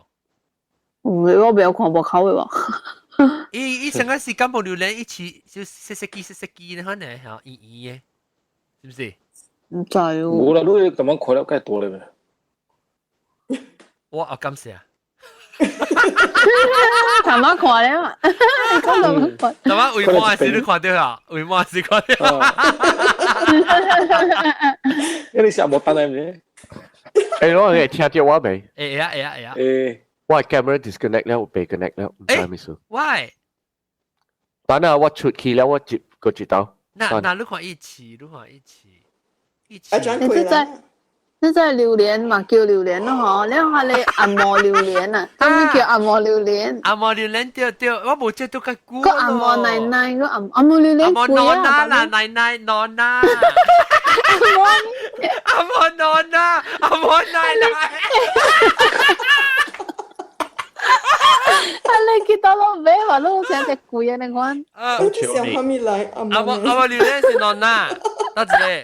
Speaker 6: 我未有看過口嘅喎。
Speaker 1: 伊成個是金寶榴蓮一起就細嘅可能係圓嘅，是唔是？
Speaker 6: 唔知喎。
Speaker 4: 冇啦，你咁樣看了梗係多咧咩？
Speaker 1: 我感謝啊！
Speaker 6: 頭晚看咧嘛，你講頭晚看。
Speaker 1: 頭晚為乜事你看到啊？為乜事看到？
Speaker 4: 因為你成日冇等你咩？
Speaker 3: 誒，我係聽到我未？
Speaker 1: 誒。
Speaker 3: 我 camera disconnect แล้ว被 connect แล้ว唔知咩事
Speaker 1: Why
Speaker 3: ตอนนั้น我出去แล้ว我接個知道
Speaker 1: 那你看一起
Speaker 6: 你真係榴蓮嘛，叫榴蓮咯嗬，你話你按摩榴蓮啊，咁你叫按摩榴蓮？
Speaker 1: 按摩榴蓮對，我冇接到個菇。
Speaker 6: 個按摩奶奶，個按摩榴蓮貴啊！
Speaker 1: 按摩奶奶奶奶按摩奶奶。
Speaker 6: 你見到我咩話都好似一隻貴啊！你講。
Speaker 5: 你想蝦米來？
Speaker 1: 按摩榴蓮是按哪？多謝。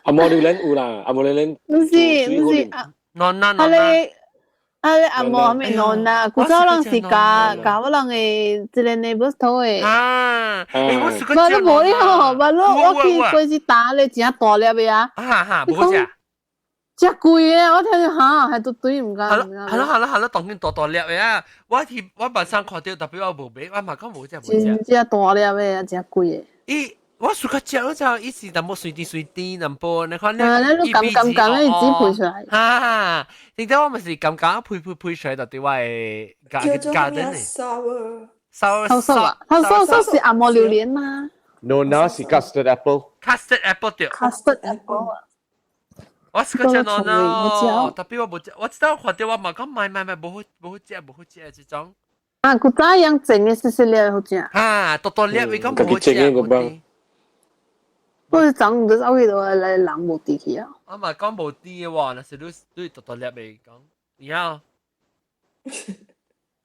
Speaker 1: 按
Speaker 4: 摩榴蓮有啦，按摩榴蓮。
Speaker 6: 唔是，
Speaker 1: 按哪？
Speaker 6: 你咧阿嬷咪弄啦，古早人是教我人嘅一個 neighbors 頭嘅。
Speaker 1: 啊，我是個
Speaker 6: 冇都冇了，冇咯，我去過去打咧，真大粒嘅啊！
Speaker 1: 哈，唔好食。
Speaker 6: 只貴嘅，我聽下係都對唔㗎。
Speaker 1: 係咯，當然大粒嘅啊！我晚上看到特別我冇買，我嘛講冇隻。
Speaker 6: 真正大粒嘅啊，只貴嘅。
Speaker 1: 我暑假食咗就一時淡薄水啲淡薄，你看
Speaker 6: 你咁咧，只配出嚟。
Speaker 1: 哈，點解我咪是咁配出嚟，就對我係家丁嚟。
Speaker 6: 收是阿嬷榴蓮嘛
Speaker 3: ？No， 那是 custard
Speaker 1: apple。custard apple 對。
Speaker 6: custard apple 啊！
Speaker 1: 我是個只喏喏，特別我冇食，我知道看到我嘛講買，冇好食這種。
Speaker 6: 啊，佢咋樣整嘅細粒好食。
Speaker 1: 啊，大粒你講冇好食。
Speaker 6: 我是長唔到手去到嚟人冇地去啊！
Speaker 1: 我嘛講冇啲嘅喎，那是你大粒嚟講，然後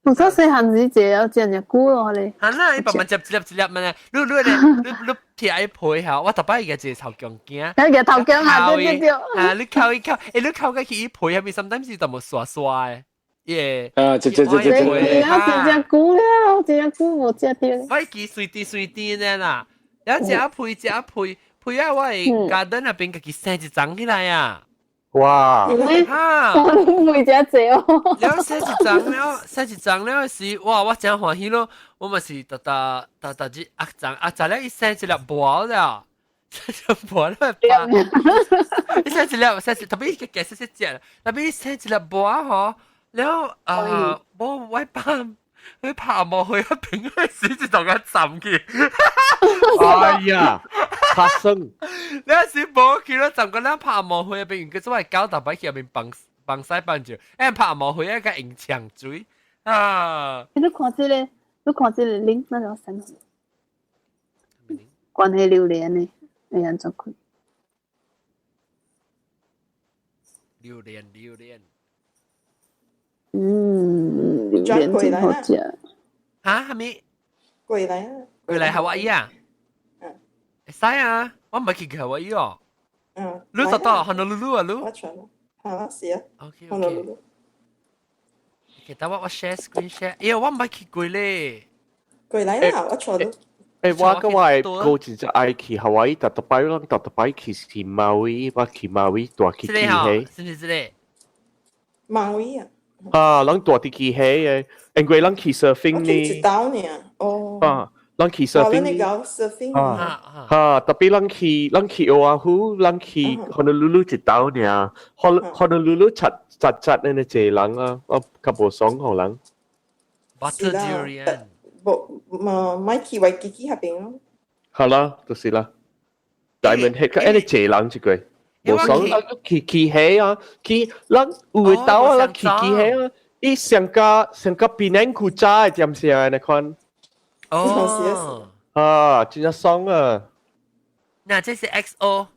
Speaker 6: 我嗰細漢時借有隻菇咯你。
Speaker 1: 係啦，你慢慢接一粒咩？你貼喺配下，我特別而家隻頭強驚。
Speaker 6: 有隻頭強下對。
Speaker 1: 啊，你靠，你靠嘅去配下面，sometimes 就冇刷嘅。耶！
Speaker 4: 啊，這。
Speaker 6: 我隻菇啦，隻菇冇隻啲。
Speaker 1: 我記水啲咧啦，有隻配啊！我係家等入邊嘅佢生一張起來啊！
Speaker 3: 哇！
Speaker 1: 哈！
Speaker 6: 我都配隻哦。
Speaker 1: 然後生一張了是哇！我真歡喜咯！我咪是特隻壓張咧，一生一粒薄了，生薄了吧？一生一粒，特別一個解釋是隻，特別一生一粒薄嗬，然後我拍冇去一邊嗰時就同佢浸去。
Speaker 3: 哎呀！發生，
Speaker 1: 你有時冇去咯，浸個咧拍冇去入邊，佢所謂搞大把去入邊放西放住，拍冇去一個迎牆水啊！
Speaker 6: 你看這個 link 那條新聞，關係榴蓮呢？哎呀，真佢。
Speaker 1: 榴蓮。榴
Speaker 6: 蓮真好食。
Speaker 1: 嚇係咪？
Speaker 5: 過嚟啊！
Speaker 1: 過嚟夏威夷啊？會使啊！我唔係去夏威夷哦。你到Honolulu啊？你？
Speaker 5: 我全嚇是啊。
Speaker 1: OK。其實我 share screen share，哎呀，我唔係去過咧。
Speaker 5: 過嚟啦！我坐到。
Speaker 3: 我個我係高只只愛去夏威夷，特別去馬威，我去馬威大去機器。
Speaker 1: 是唔是咧？
Speaker 5: 馬威啊！
Speaker 3: 啊，人大啲機器嘅，因為人去 surfing 呢。
Speaker 5: 我去島呢？哦。
Speaker 3: 啊，人去 surfing。
Speaker 5: 你搞 surfing
Speaker 3: 啊，特別人去Oahu，人去 Honolulu 一島呢。Honolulu 柒呢隻人啊，我較無爽好人。
Speaker 1: Butter durian。
Speaker 5: 買去維基基嗰邊咯。
Speaker 3: 係啦，就是啦。Diamond Head，誒你隻人一句。無爽去起啊，去人有會到啊，人去起啊，伊上加檳榔苦渣點先啊？你看，
Speaker 1: 哦，
Speaker 3: 啊，真係爽啊！
Speaker 1: 那這是 XO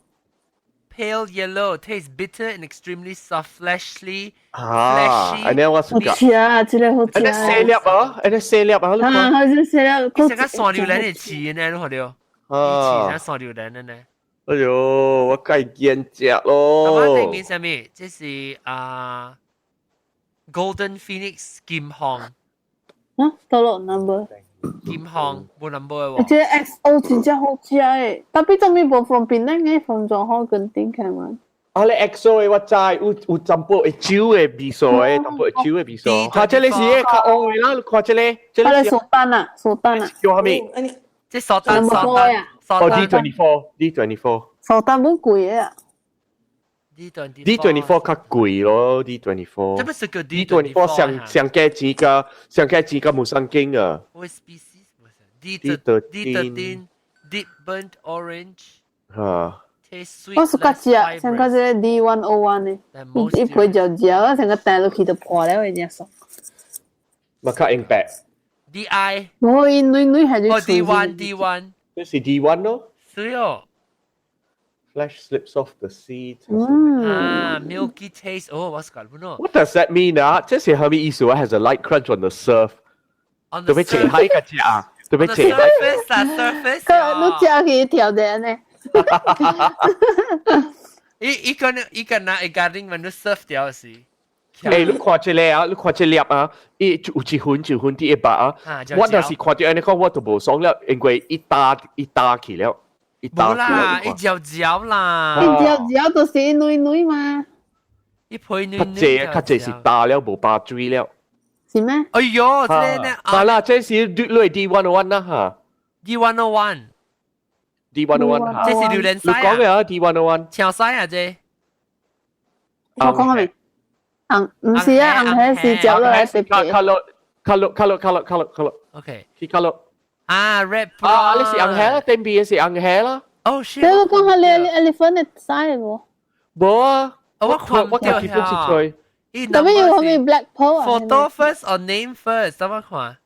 Speaker 1: pale yellow, tastes bitter and extremely soft, fleshy.
Speaker 3: 啊，安尼我是
Speaker 6: 個。好食啊，這個好食。
Speaker 3: 安尼細粒啊，安尼細粒啊，
Speaker 6: 好似細粒。
Speaker 1: 你成個山榴蓮嘅刺呢？你睇到？啊，刺山榴蓮嘅呢？
Speaker 3: 哎呦，我該見食咯。
Speaker 1: 我對面上面，這是Golden Phoenix 金項。
Speaker 6: 啊，到咯 number。
Speaker 1: 金項冇 number 嘅喎。
Speaker 6: 這 XO 真正好食誒，特別仲未冇放檳榔嘅，放咗好緊點看嘛。
Speaker 3: 啊，你 XO 嘅我知，有淡薄會酒嘅味素誒，淡薄會酒嘅味素。啊，這裡是較紅嘅啦，你看這裡。
Speaker 6: 這裡是蘇丹啊，蘇丹啊。
Speaker 3: 叫啥物？
Speaker 1: 即蘇丹。
Speaker 3: 哦 ，D24。
Speaker 6: 蘇丹冇貴嘅啊。
Speaker 3: D24 較貴咯 ，D24。
Speaker 1: 這不是個
Speaker 3: D24 上加錢個冇生經啊。
Speaker 1: What species was it? D13 deep burnt orange.
Speaker 3: 嚇。
Speaker 1: Taste sweet.
Speaker 6: 我是個食，像個隻 D101 呢，一配就食，我成個帶落去就破了，人家說。
Speaker 3: 咪較硬白。
Speaker 1: DI。
Speaker 6: 我因女係就。
Speaker 1: 哦 D1。
Speaker 3: 這是 D1 咯。
Speaker 1: 是哦。
Speaker 3: Flesh slips off the seed.
Speaker 1: Milky taste. Oh, what's that?
Speaker 3: What does that mean? 這是何意思？Has a light crunch on the surf. 對唔住，喺個隻啊，對唔住。
Speaker 1: surface。
Speaker 6: 你食去條的呢？
Speaker 1: 一個拿一個 ring 問你 surf 掉是。
Speaker 3: 你看这个啊，你看这粒啊，有一分第一把啊，我那是看到安尼讲，我都无爽了，因为一打去了，一打去
Speaker 1: 啦，一嚼嚼啦，
Speaker 6: 一嚼都是女嘛，
Speaker 1: 一配女，
Speaker 3: 较济是打了无把追了，
Speaker 6: 是咩？
Speaker 1: 哎呦，这呢，
Speaker 3: 好啦，这是类 D101 啦哈
Speaker 1: D101，
Speaker 3: ，D101 哈，
Speaker 1: 这是榴蓮
Speaker 3: 你
Speaker 1: 西
Speaker 3: 講嘅啊 D101，
Speaker 1: 潮西啊這，
Speaker 6: 我講下未？唔是啊，紅係是嚼落來特別。
Speaker 3: 卡洛
Speaker 1: OK，
Speaker 3: 去卡洛。
Speaker 1: 啊 Red，
Speaker 3: 你是紅蝦啦，對面是紅蝦啦。
Speaker 1: 哦，是。
Speaker 6: 你講下你 elephant 嘅 size 喎？
Speaker 3: 冇啊，
Speaker 1: 我看
Speaker 3: 我睇基本是吹。
Speaker 6: 特別要後面 black pearl 啊。
Speaker 1: Photo first or name first？怎麼看？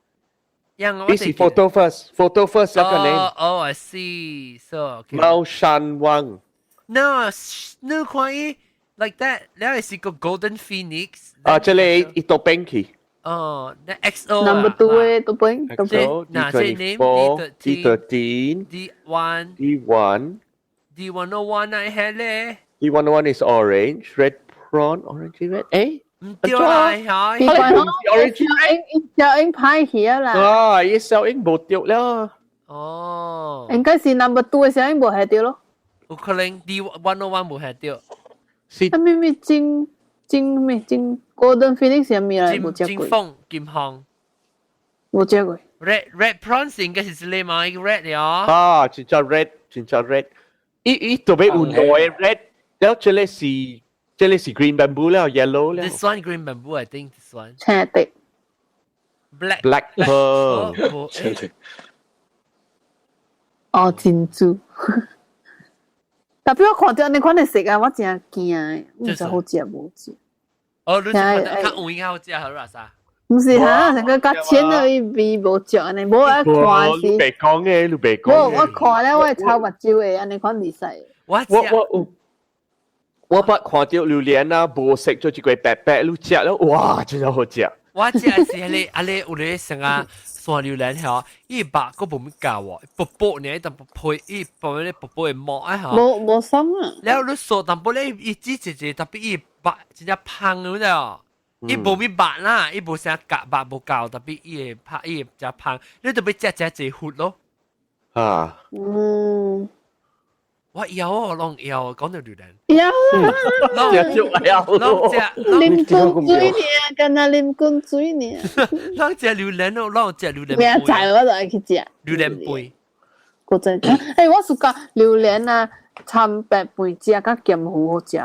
Speaker 3: 你是 photo first 那個 name。Oh,
Speaker 1: I see. So.
Speaker 3: 貓山王。
Speaker 1: No， 你看伊 like that，然後是個 Golden Phoenix。
Speaker 3: 這裡一道邊去。
Speaker 1: 哦，那 XO
Speaker 6: Number 2嘅都邊，都邊。
Speaker 3: XO D13 D101
Speaker 1: 那係咧。
Speaker 3: D101 is orange, red prawn, orange red.
Speaker 1: 唔對啦，嚇。
Speaker 6: 奇怪咯，小英派去啦。
Speaker 3: 啊，伊小英冇掉啦。
Speaker 1: 哦。
Speaker 6: 應該是 number 2嘅小英冇係掉咯。
Speaker 1: 有可能 D101 冇係掉。
Speaker 6: 啊咩金 Golden Phoenix 係咩嚟？冇食過。
Speaker 1: 金鳳。
Speaker 6: 冇食過。
Speaker 1: Red prawns 應該是你買 red 了。
Speaker 3: 啊，真係 red。伊特別有內 red，แล้ว這裡是 green bamboo แล้ว yellow แล้ว。
Speaker 1: This one green bamboo, I think this one.
Speaker 6: 青的。
Speaker 3: Black pearl。
Speaker 6: 哦，珍珠。特別我看到你款嚟食啊，我真驚誒，唔知好食冇食。
Speaker 1: 哦，你看較黃較好食好啦啥？
Speaker 6: 唔是嚇，成個較淺而味冇食安尼，冇一看是。
Speaker 3: 你別講嘅，你別講。
Speaker 6: 我看咧，我係炒目椒嘅，安尼款嚟食。
Speaker 3: 我捌看到榴蓮啊，無食咗一個白白，你食了，哇，真係好食。
Speaker 1: 我食是你有咧成啊山榴蓮嚇，伊白個無咩教喎，薄薄呢，但薄配伊薄咧薄薄嘅膜啊嚇。
Speaker 6: 冇心啊。
Speaker 1: แล้ว你สด但薄咧伊只只特別伊白真係胖咁樣。伊無咪白啦，伊無啥夾白無教，特別伊拍伊只胖，你特別只活咯。
Speaker 3: 啊。
Speaker 1: 我有啊，攏有講到榴蓮。
Speaker 6: 有。
Speaker 1: 攏只
Speaker 6: 啉滾水呢，干那啉滾水呢。
Speaker 1: 攏只榴蓮咯，攏只榴蓮。
Speaker 6: 咩菜我就愛去食。
Speaker 1: 榴蓮杯。
Speaker 6: 我知。誒，我是講榴蓮啊，參白飯食甲鹹糊好食。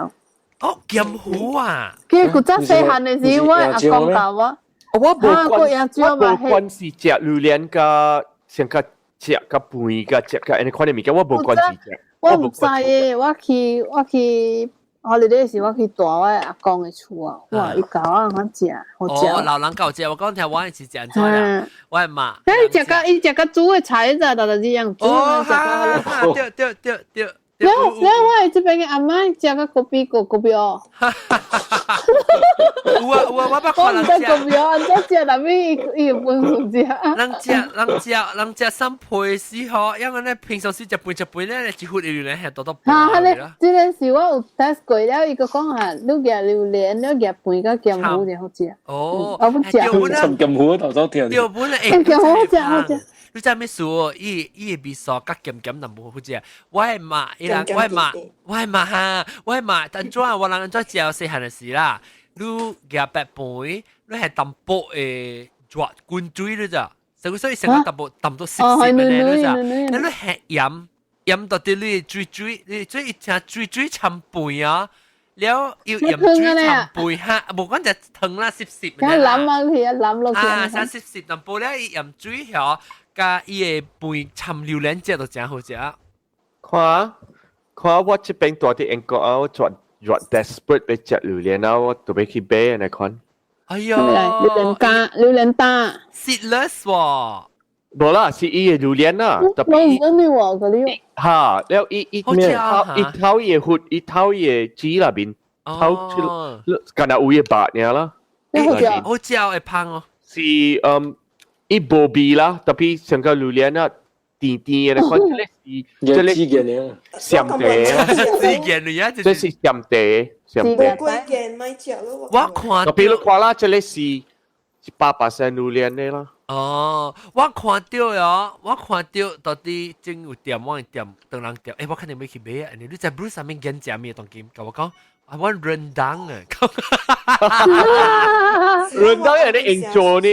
Speaker 1: 哦，鹹糊啊！
Speaker 6: 佢古早細漢嘅時，我阿公教我。
Speaker 3: 我無關是食榴蓮甲像甲食甲飯甲食甲安尼款嘅物件，我無關是食。
Speaker 6: 我唔知嘅，我去holiday 時，我去住我阿公嘅厝啊，哇！伊教我咁食，好食。
Speaker 1: 哦，老人教食，我講聽我係是食安怎啦，我係媽。
Speaker 6: 伊食甲煮嘅菜咋，就一樣煮。
Speaker 1: 哦，對。
Speaker 6: 然後我係這邊嘅阿媽食甲嗰邊哦。
Speaker 1: 我捌看人食。
Speaker 6: 我唔知嗰邊安怎食，但係伊個本事食。
Speaker 1: 人食三倍時候，因為咧平常時食杯咧，一壺榴蓮係多多。
Speaker 6: 嚇！你這件事我有 test 過了，伊個講下，你夾榴蓮，你夾飯甲鹹糊就好食。
Speaker 1: 哦，
Speaker 6: 我唔食。
Speaker 4: 鹹糊頭先聽。
Speaker 1: 條本
Speaker 6: 誒，鹹糊好食。
Speaker 1: 你知咩事？伊味素甲鹹淡淡無好食。我係媽，伊人我係媽，但做啊，我人做食細漢嘅事啦。你夾白飯，你係淡薄誒熱滾水咧咋？所以成個淡到濕咧咋？你係鹽到啲你水，你一隻水摻飯啊！แล้ว要鹽水摻飯嚇，無講就湯啦濕
Speaker 6: 嘅。攬啊佢啊攬落去。
Speaker 1: 啊，生濕，但不了鹽水嚇。加伊個飯摻榴蓮汁就真好食。
Speaker 3: 看我這邊大啲英國啊，我做 desperate 要食榴蓮啊，我都要去買嚟看。
Speaker 1: 哎呦，
Speaker 6: 榴蓮蛋
Speaker 1: ，seedless 喎。
Speaker 3: 冇啦，是伊個榴蓮啊，特別。
Speaker 6: 我唔知喎嗰啲。
Speaker 3: 嚇，แล้ว伊頭伊個核，伊頭伊個籽那邊，頭干那有伊白呢啦。
Speaker 1: 好食會胖哦。
Speaker 3: 是伊無味啦，特別像個榴蓮啊，甜甜嘅，看這裡是
Speaker 4: 嘅呢，
Speaker 3: 鹹地啊，
Speaker 1: 自然嚟啊，
Speaker 3: 這是鹹地。上
Speaker 5: 冇
Speaker 3: 邊。
Speaker 5: 貴嘅咪食咯。
Speaker 1: 我看
Speaker 3: 特別你看啦，這裡是8%榴蓮的啦。
Speaker 1: 哦，我看到呀，我看到到底正有店，我店當人店，誒，我肯定要去買啊！你在 Bruce 上面揀食咩當金？跟我講，I want rendang 啊！rendang
Speaker 3: 有啲應做呢，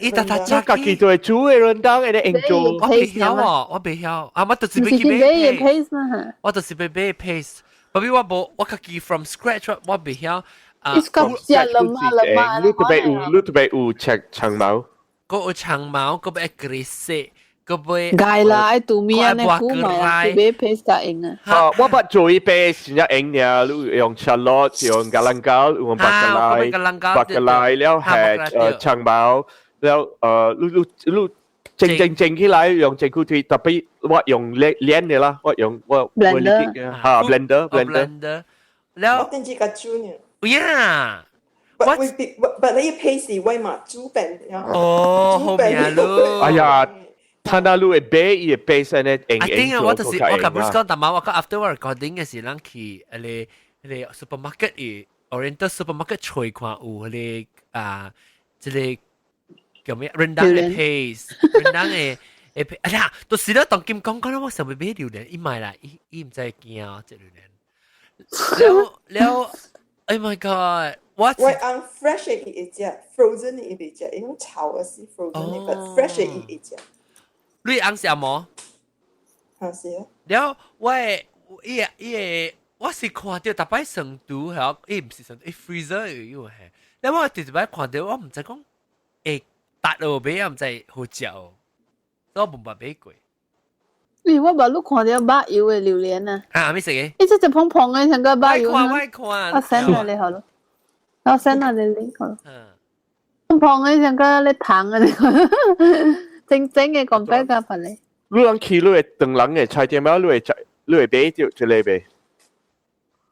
Speaker 1: 伊特特
Speaker 3: 即係自己做煮嘅 rendang 有啲應做。
Speaker 1: 我未曉啊，我未曉啊，我就是要去買
Speaker 6: paste 嘛，
Speaker 1: 我就是要買 paste，不過我無，我家己 from scratch，我未曉啊。
Speaker 6: 你講食了嘛，
Speaker 3: 你特別有長毛。
Speaker 1: 個有長毛，個要 aggressive，個要
Speaker 6: 解啦，愛杜米啊，你估埋你買 paste 就用啊。
Speaker 3: 我把做一杯先一用呀，你用 shallot，用橄欖膠，用白芥蘭，แล้ว係長毛，แล้ว你整起來用整固體，特別我用鏈嘅啦，我用blender，blender，
Speaker 1: แล้ว
Speaker 5: 我跟住個豬呢
Speaker 1: ，yeah。
Speaker 5: but你 paste 威嘛豬餅呀？
Speaker 1: 哦，好命咯！
Speaker 3: 哎呀，睇到你嘅杯，伊嘅杯先咧硬。
Speaker 1: I think 我就是我今日講，但係我講 after 我 recording 嘅時，咱去你 supermarket 嘅 Oriental supermarket 吹看有你啊，即係叫咩 rendang 嘅 paste，rendang 嘅哎呀，到時咧當金講啦，我想要買榴蓮，伊買啦，伊唔知驚啊，即榴蓮。แล้ว ，Oh my God！
Speaker 5: 我fresh 嘅一隻 ，frozen 嘅一隻，因為炒嘅是 frozen 嘅，but fresh 嘅一隻。
Speaker 1: 你啱食冇？
Speaker 5: 係啊。
Speaker 1: แล้ว我是看到特別成都係，唔是成都，freezer 有係。แล้ว我直接看到，我唔知講，搭落尾又唔知好食哦，所以我冇買過。
Speaker 6: 我把你看到白油嘅榴蓮啊！
Speaker 1: 啊，咩食嘅？
Speaker 6: 一隻胖胖嘅，成個白油啊！
Speaker 1: 我
Speaker 6: 我 send 下你好咯，我 send 下你 link 好咯。胖胖嘅成個你糖啊！整嘅講俾個份你。
Speaker 3: 你講去你嘅等人嘅菜店，你會買就一類買。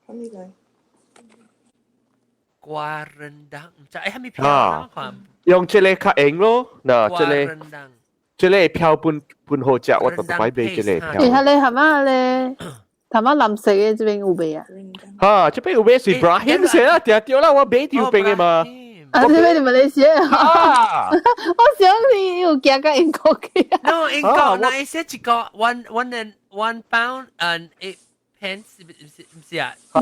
Speaker 5: 係咪嚟？
Speaker 1: 瓜rendang，唔知係咪漂亮？
Speaker 3: 用這類較硬咯，嗱，這類漂半好食，我特別買這類漂。
Speaker 6: 係你係嘛？你係嘛藍色嘅這邊有未啊？
Speaker 3: 嚇，這邊有咩是 Brahim 先啊？掉啦，我買條邊嘅嘛。
Speaker 6: 啊，這邊你馬來西亞啊？我想你有加個英國嘅。
Speaker 1: No， 英國那一些一個 one pound and 8 pence， 唔是啊？
Speaker 6: 冇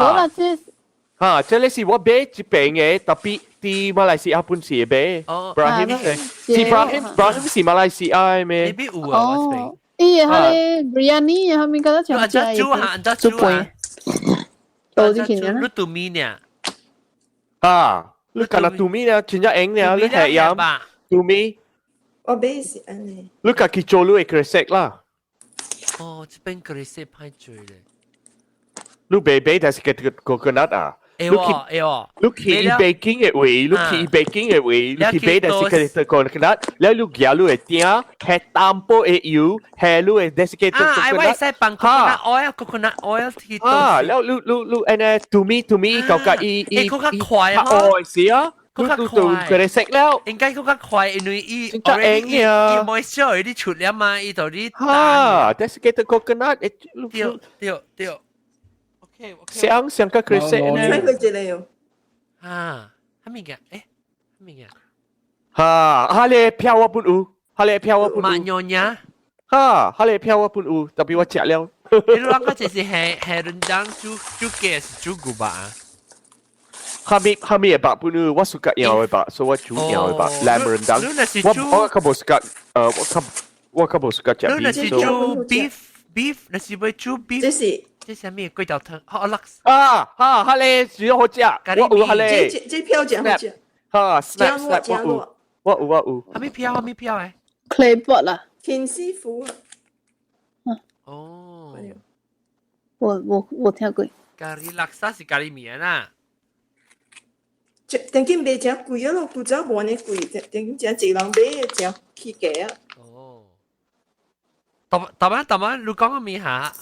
Speaker 6: 啦，
Speaker 3: 這裡是我買一邊嘅，特別啲馬來西亞本事嘅。Brahim 是 Brahim 是馬來西亞嘅咩？
Speaker 1: 邊有啊？
Speaker 6: 哦，咦，係 biryani 係咪覺得長
Speaker 1: 隻？豬啊！
Speaker 6: 多啲錢嘅。
Speaker 1: 你杜米呢？
Speaker 3: 啊！你看到杜米呢？真係硬呢？你係飲杜米？
Speaker 5: 我買是安尼。
Speaker 3: 你自己做你嘅 recipe 啦。
Speaker 1: 哦，這邊 recipe 太最咧。
Speaker 3: 你買但是個 coconut 啊？
Speaker 1: 誒喎，
Speaker 3: 你去 baking 嘅位，你去 baking 嘅位，你去買但是個 coconut，แล้ว你夾你嘅點，係淡薄嘅油，係你嘅 desiccated coconut。
Speaker 1: ไอ้ว่าใส่ปัง coconut oil ที่ต้ม
Speaker 3: แล้วลูอันนี้ทูมีกับอี
Speaker 1: เขาควายฮะ
Speaker 3: เสียลูก็ได้เสร็จแล้ว
Speaker 1: 應該嗰個ควาย因為already moisture 啲出了嘛，依度啲
Speaker 3: desiccated coconut
Speaker 1: 掉
Speaker 3: 想個 crisp
Speaker 5: 呢？睇佢這裡
Speaker 1: 啊，係咪嘅？係咪嘅？
Speaker 3: 哈你漂我半烏，哈你漂我半烏。
Speaker 1: 慢樣呀？
Speaker 3: 哈你漂我半烏，特別我食了。
Speaker 1: 你兩個就是係rendang 豬嘅是豬骨吧？
Speaker 3: 哈咪嘅白半烏，我suka yang嘅白，所以我煮yang嘅白 lamb rendang。我較冇suka，我較冇suka 食。
Speaker 1: 你那是豬 beef，那是為豬 beef。這是咩貴州湯？好辣！
Speaker 3: 哈你煮好食，我有哈你。
Speaker 5: 這票講好食。
Speaker 3: 哈 snap，我有。
Speaker 1: 係咪票？係咪票誒
Speaker 6: ？Claypot 啦。
Speaker 5: 田師傅啊。
Speaker 1: 哦。
Speaker 6: 我聽過。
Speaker 1: 咖喱laksa 是咖喱麵啊。
Speaker 5: 等緊買正貴咯，古早冇呢貴，等緊正一人買正起價啊。
Speaker 1: 哦。當晚你講嘅咩嚇？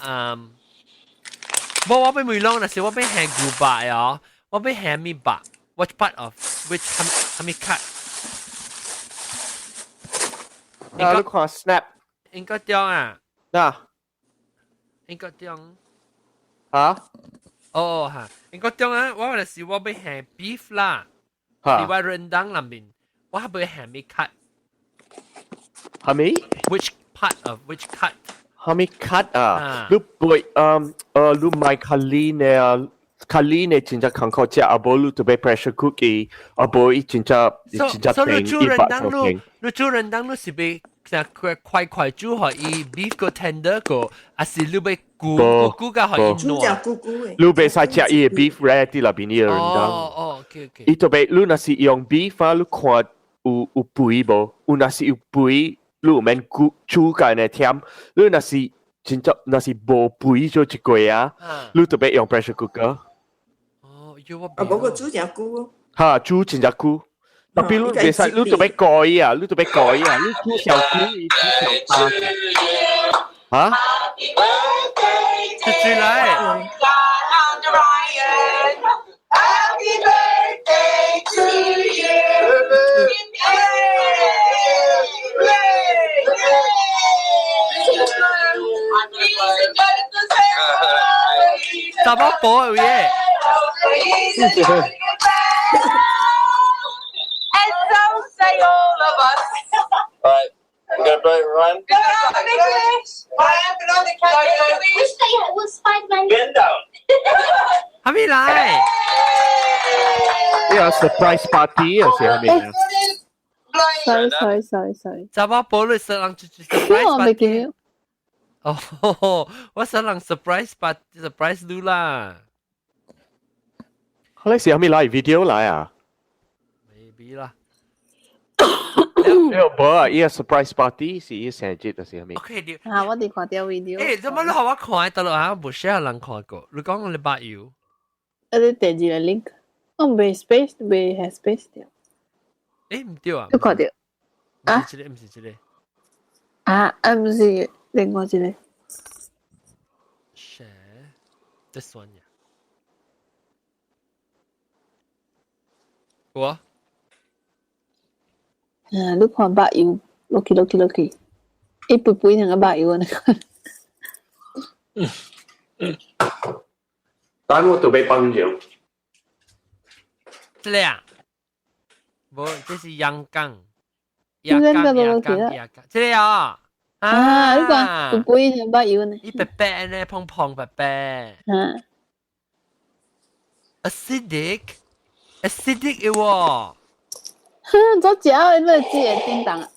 Speaker 1: 我俾梅朗，但是我俾係古白啊，我俾係咩白 ？Which part of which 係咩 cut？
Speaker 3: 你看 snap，
Speaker 1: 應該點啊？
Speaker 3: 嗱，
Speaker 1: 應該點？
Speaker 3: 嚇？
Speaker 1: 哦哈，應該點啊？我就是我要下 beef 啦，你話人當裏面，我係要下咪 cut。
Speaker 3: 係咪
Speaker 1: ？Which part of which cut？
Speaker 3: 係咪 cut 啊？你背你買卡利呢？卡利呢？真正康考食，阿無你特別 pressure cookie，阿無伊真正
Speaker 1: 平，一百多平。你做人當你是被快煮可以 beef 個 tender 個，還是你被咕個可以
Speaker 5: 煮只咕咕
Speaker 3: 你別使食伊 beef ready 那邊伊人當。
Speaker 1: OK。
Speaker 3: 伊特別你若是用 beef 啊，你看有肥無？有若是有肥，你有免煮個呢甜。你若是真正若是無肥做一個啊，你特別用 pressure cooker。
Speaker 5: 無個煮只菇。
Speaker 3: 哈，煮真只菇。特別你別使，你特別改啊，你特別改啊，你煮小菇，伊煮小巴。啊？
Speaker 1: 出去來。
Speaker 7: Happy birthday to you.
Speaker 1: 十八寶嘢。
Speaker 7: And so say all of us.
Speaker 8: All right. You gonna play run?
Speaker 7: Go on, Nicholas. I am on the count. Which day was Spider-Man?
Speaker 8: Bend down.
Speaker 1: 係咪來？
Speaker 3: 呢個 surprise party 啊，是係咪啊
Speaker 6: ？sorry。
Speaker 1: 十八寶你實人
Speaker 6: surprise party。
Speaker 1: 哦，我實人 surprise你啦。
Speaker 3: 你是係咪來 video 來啊
Speaker 1: ？Maybe 啦。
Speaker 3: 冇啊，依個 surprise party 是依成節就是係咪
Speaker 1: ？OK，
Speaker 6: 我哋看條 video。
Speaker 1: 誒，做乜你學我看得落啊？冇 share 人看過。你講你八友。
Speaker 6: 你第二個 link，我唔係 space，唔係 space 掉。
Speaker 1: 誒唔對啊？
Speaker 6: 都看到。
Speaker 1: 啊？唔是這個。
Speaker 6: 啊，唔是另外一個。
Speaker 1: Share this one 呀。我。
Speaker 6: 你看白油，落去，一杯杯那個白油那個。
Speaker 3: 等我準備幫助。
Speaker 1: 這裡啊，不，這是陽光。
Speaker 6: 這
Speaker 1: 裡啊。
Speaker 6: 啊，你看杯那個白油呢？
Speaker 1: 一白白呢，胖胖白白。acidic 嘅喎。
Speaker 6: 做食的你煮會叮當啊！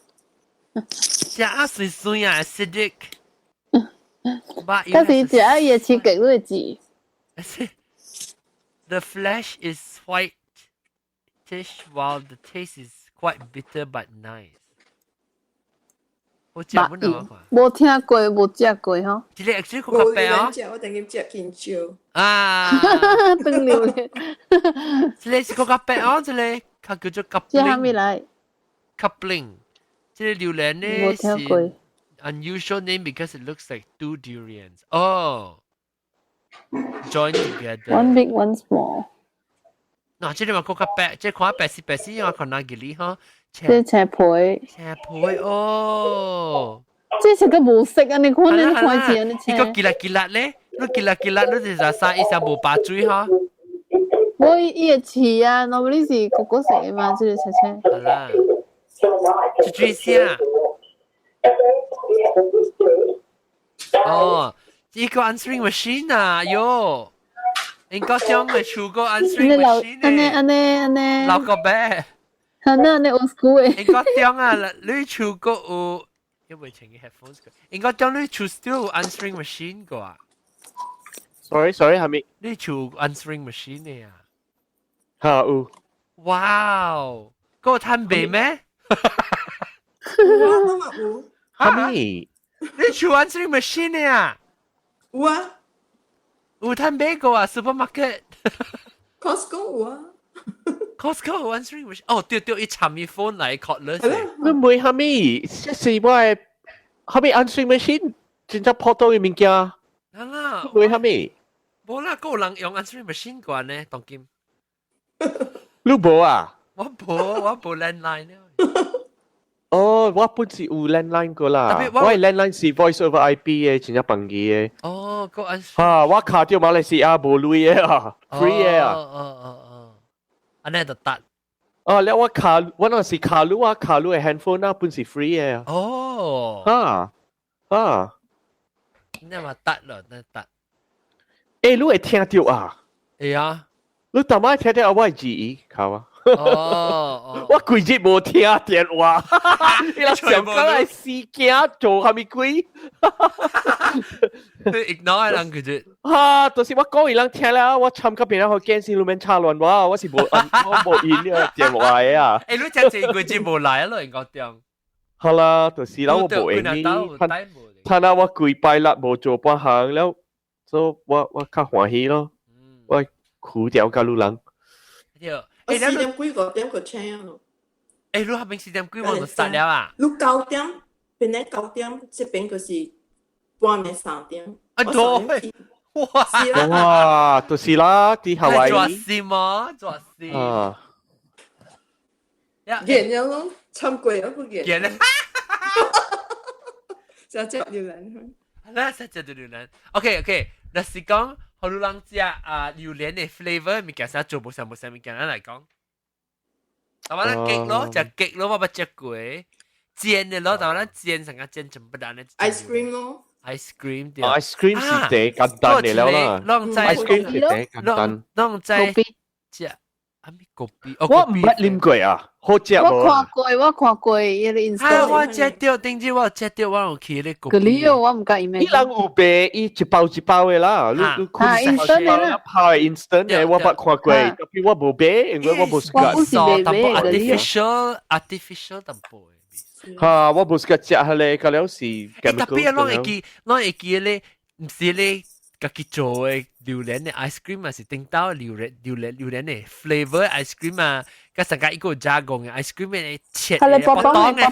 Speaker 1: 食啊水水啊 acidic。
Speaker 6: 但是食伊嘅刺激你會煮。
Speaker 1: The flesh is whitish while the taste is quite bitter but nice。我食唔到啊！
Speaker 6: 冇聽過，冇食過吼。
Speaker 1: 這個 actually 好咖啡啊！
Speaker 5: 我等佢食香蕉。
Speaker 1: 啊！
Speaker 6: 等榴蓮。
Speaker 1: 這個是好咖啡啊！這個佢叫做 coupling。
Speaker 6: 這係咪來
Speaker 1: ？coupling。這個榴蓮呢是 unusual name because it looks like two durians. Oh. Join together.
Speaker 6: One big, one small.
Speaker 1: 嗱，這裡嘛好咖啡，這看白絲，我看哪幾哩哈？
Speaker 6: 這青皮。
Speaker 1: 青皮哦。
Speaker 6: 這是個無色啊！你看你看字啊！你
Speaker 1: 青。呢個吉辣咧，你吉辣，你就殺一下無把水哈。
Speaker 6: 我伊個刺啊，那麼你是哥哥食嘛？這個青青。
Speaker 1: 好啦，去追下。哦，呢個 answering machine 啊，喲，應該將佢出個 answering machine
Speaker 6: 呢。
Speaker 1: 老個唄。
Speaker 6: 呢 old school 嘅。
Speaker 1: 應該將啊，你出個有，因為前嘅 headphones 嘅，應該將你出 still answering machine 個啊。
Speaker 3: Sorry，係咪？
Speaker 1: 你出 answering machine 嘅啊？
Speaker 3: 嚇有。
Speaker 1: 哇！嗰個攤餅咩？
Speaker 5: 有。
Speaker 3: 係咪？
Speaker 1: 你出 answering machine 嘅啊？
Speaker 5: 有啊。
Speaker 1: 有攤餅個啊 ？supermarket。Costco
Speaker 5: 有啊。
Speaker 1: Costco answering machine 哦，對，一插咪 phone 嚟 cordless。
Speaker 3: 你唔會係咪？即係我係係咪 answering machine 真正普通嘅物件？
Speaker 1: 係啦。
Speaker 3: 唔會係咪？
Speaker 1: 冇啦，嗰個人用 answering machine 個呢，當劍。
Speaker 3: 你冇啊？
Speaker 1: 我冇 landline 咧。
Speaker 3: 哦。哦，我本是有 landline 過啦，我係 landline 是 voice over IP 嘅，真係bằng嘅。
Speaker 1: 哦，個安。
Speaker 3: 嚇，我卡掉馬來西亞冇鐳嘅啊 ，free 嘅啊。
Speaker 1: 安尼就得。
Speaker 3: 哦，แล้ว我那是卡路啊，卡路嘅 handphone 啊，本是 free 嘅啊。
Speaker 1: 哦。
Speaker 3: 嚇。
Speaker 1: 你話得咯，得。
Speaker 3: 誒，你會聽到啊？
Speaker 1: 係啊。
Speaker 3: 你大媽聽到我係GE靠啊？我幾日冇聽電話，你諗上講係事件做係咪鬼？
Speaker 1: 你 ignore 人佢啫。
Speaker 3: 嚇，到時我講伊人聽啦，我參加別人去見先裏面插亂話，我是冇應呢個電話嘅啊。
Speaker 1: 誒，你真係幾日冇來咯？應該點？
Speaker 3: 係啦，到時啦我冇應呢，睇下我幾拜啦冇做半行แล้ว所以我較歡喜咯，我苦掉個路人。
Speaker 5: 我4點幾5點個請咯。
Speaker 1: 誒，你係咪4點幾我就殺了啊？
Speaker 5: 你9點，本來9點，這邊就是半夜3點。
Speaker 1: 啊對，
Speaker 3: 哇，就是啦，啲夏威夷。
Speaker 1: 做事嘛，做事。
Speaker 3: 啊。
Speaker 5: 熱咗咯，參過啊，好熱。
Speaker 1: 熱咧。
Speaker 5: 就隻榴蓮。
Speaker 1: 嗱，實際榴蓮。OK，嗱是講。好多人食榴蓮嘅 flavor 物件啥做冇啥物件嚟講，但係咧激咯，就激咯，我冇食過。煎嘅咯，但係咧煎成個煎全部蛋咧。
Speaker 5: ice cream 咯
Speaker 1: ，ice cream 啲。
Speaker 3: ice cream 是第簡單嘅啦。ice cream 係第簡單。
Speaker 1: 啷在食阿咪果比？
Speaker 3: 我唔捌啉過啊，好食無？
Speaker 6: 我看過伊個 Instagram。
Speaker 1: 我食到，頂住我食到，我有去咧果比。
Speaker 6: 嗰啲我唔介意咩？
Speaker 3: 伊人有賣伊一包一包嘅啦，你看
Speaker 6: instant 嘅啦，
Speaker 3: 泡 instant 嘅我捌看過，特別我冇買，因為我冇時間。artificial 淡薄。嚇，我冇時間食下咧，嗰了是。
Speaker 1: 特別攞會記咧，唔是咧。家己做嘅榴蓮嘅 ice cream 啊，是頂到榴蓮嘅 flavor ice cream 啊，加上加一個加工嘅 ice cream 嘅切嘅
Speaker 6: 薄當嘅，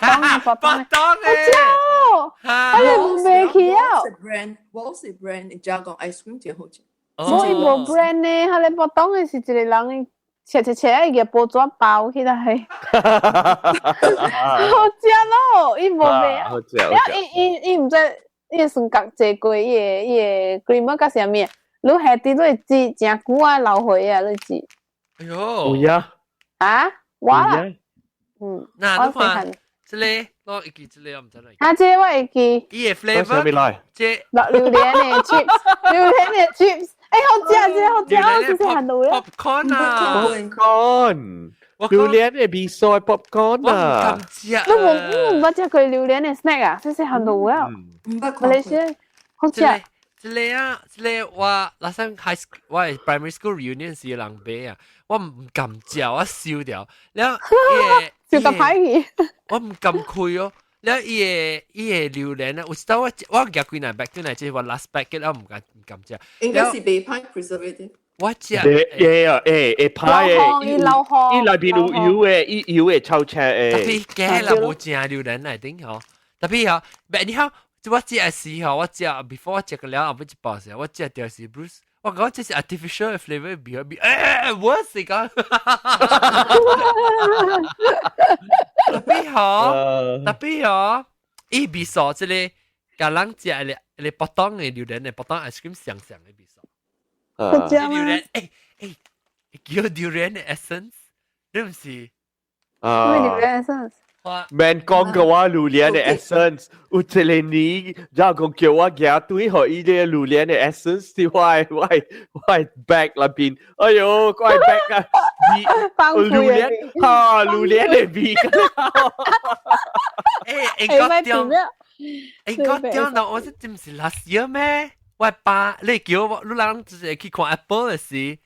Speaker 6: 我哋唔未去啊。
Speaker 5: 我是 brand， 加工 ice cream 最好食。
Speaker 6: 我係冇 brand 咧，佢哋薄當嘅是一個人切，伊個包裝包起來係，好食咯，伊冇味啊，伊唔知。伊個酸角坐過，伊個 cream 甲啥物？你下啲都會煮，真久啊，流血啊，你煮。
Speaker 1: 哎呦！
Speaker 3: 有呀。
Speaker 6: 啊？我啦。
Speaker 1: 嗱，你看，這裡我會記，這裡我唔知嚟。
Speaker 6: 啊，這我會記。
Speaker 1: 伊個 flavor，這
Speaker 6: 榴蓮嘅 chips， 榴蓮嘅 chips， 誒，好食，這好食，我之前行到嘅。
Speaker 1: popcorn 啊
Speaker 3: ，popcorn。榴蓮嘅味素 popcorn 啊！
Speaker 6: 你冇食過榴蓮嘅 snack 啊？這是行到嘅。馬來西亞好食。
Speaker 1: 這裡我那陣 high school，我係 primary school reunion 時人買啊，我唔敢食，我燒掉。然後
Speaker 6: 燒個排氣，
Speaker 1: 我唔敢開哦。然後伊個榴蓮咧，我知道我夾幾難 back 嚟，即係我 last packet 我唔敢食。
Speaker 5: 應該是被派 preservative。
Speaker 1: 我食
Speaker 3: 誒啊誒派誒，伊內邊有油嘅，油嘅臭赤誒。
Speaker 1: 特別嘅啦，冇食榴蓮嚟頂嗬。特別嗬，但係你好，我食嘅時候，我食 before 我食個了，後尾一包時，我食掉是 Bruce，我講這是 artificial flavor 比我是講。特別嗬，伊味素即係個人食嘅薄當嘅榴蓮嘅薄當 ice cream 上嘅味素。
Speaker 6: 好食嗎？
Speaker 1: 榴蓮叫榴蓮嘅 essence， 你唔是？
Speaker 6: 咩榴蓮 essence？Man
Speaker 3: 講嘅話榴蓮嘅 essence，有一個年，然後講叫我夾對學伊啲榴蓮嘅 essence，啲我 bag 裏邊，哎呦，我 bag 啊，榴蓮嚇，榴蓮嘅味。
Speaker 1: 我聽到我這唔是 last year 咩？我爸，你叫我，你人就是去看 Apple 嘅事，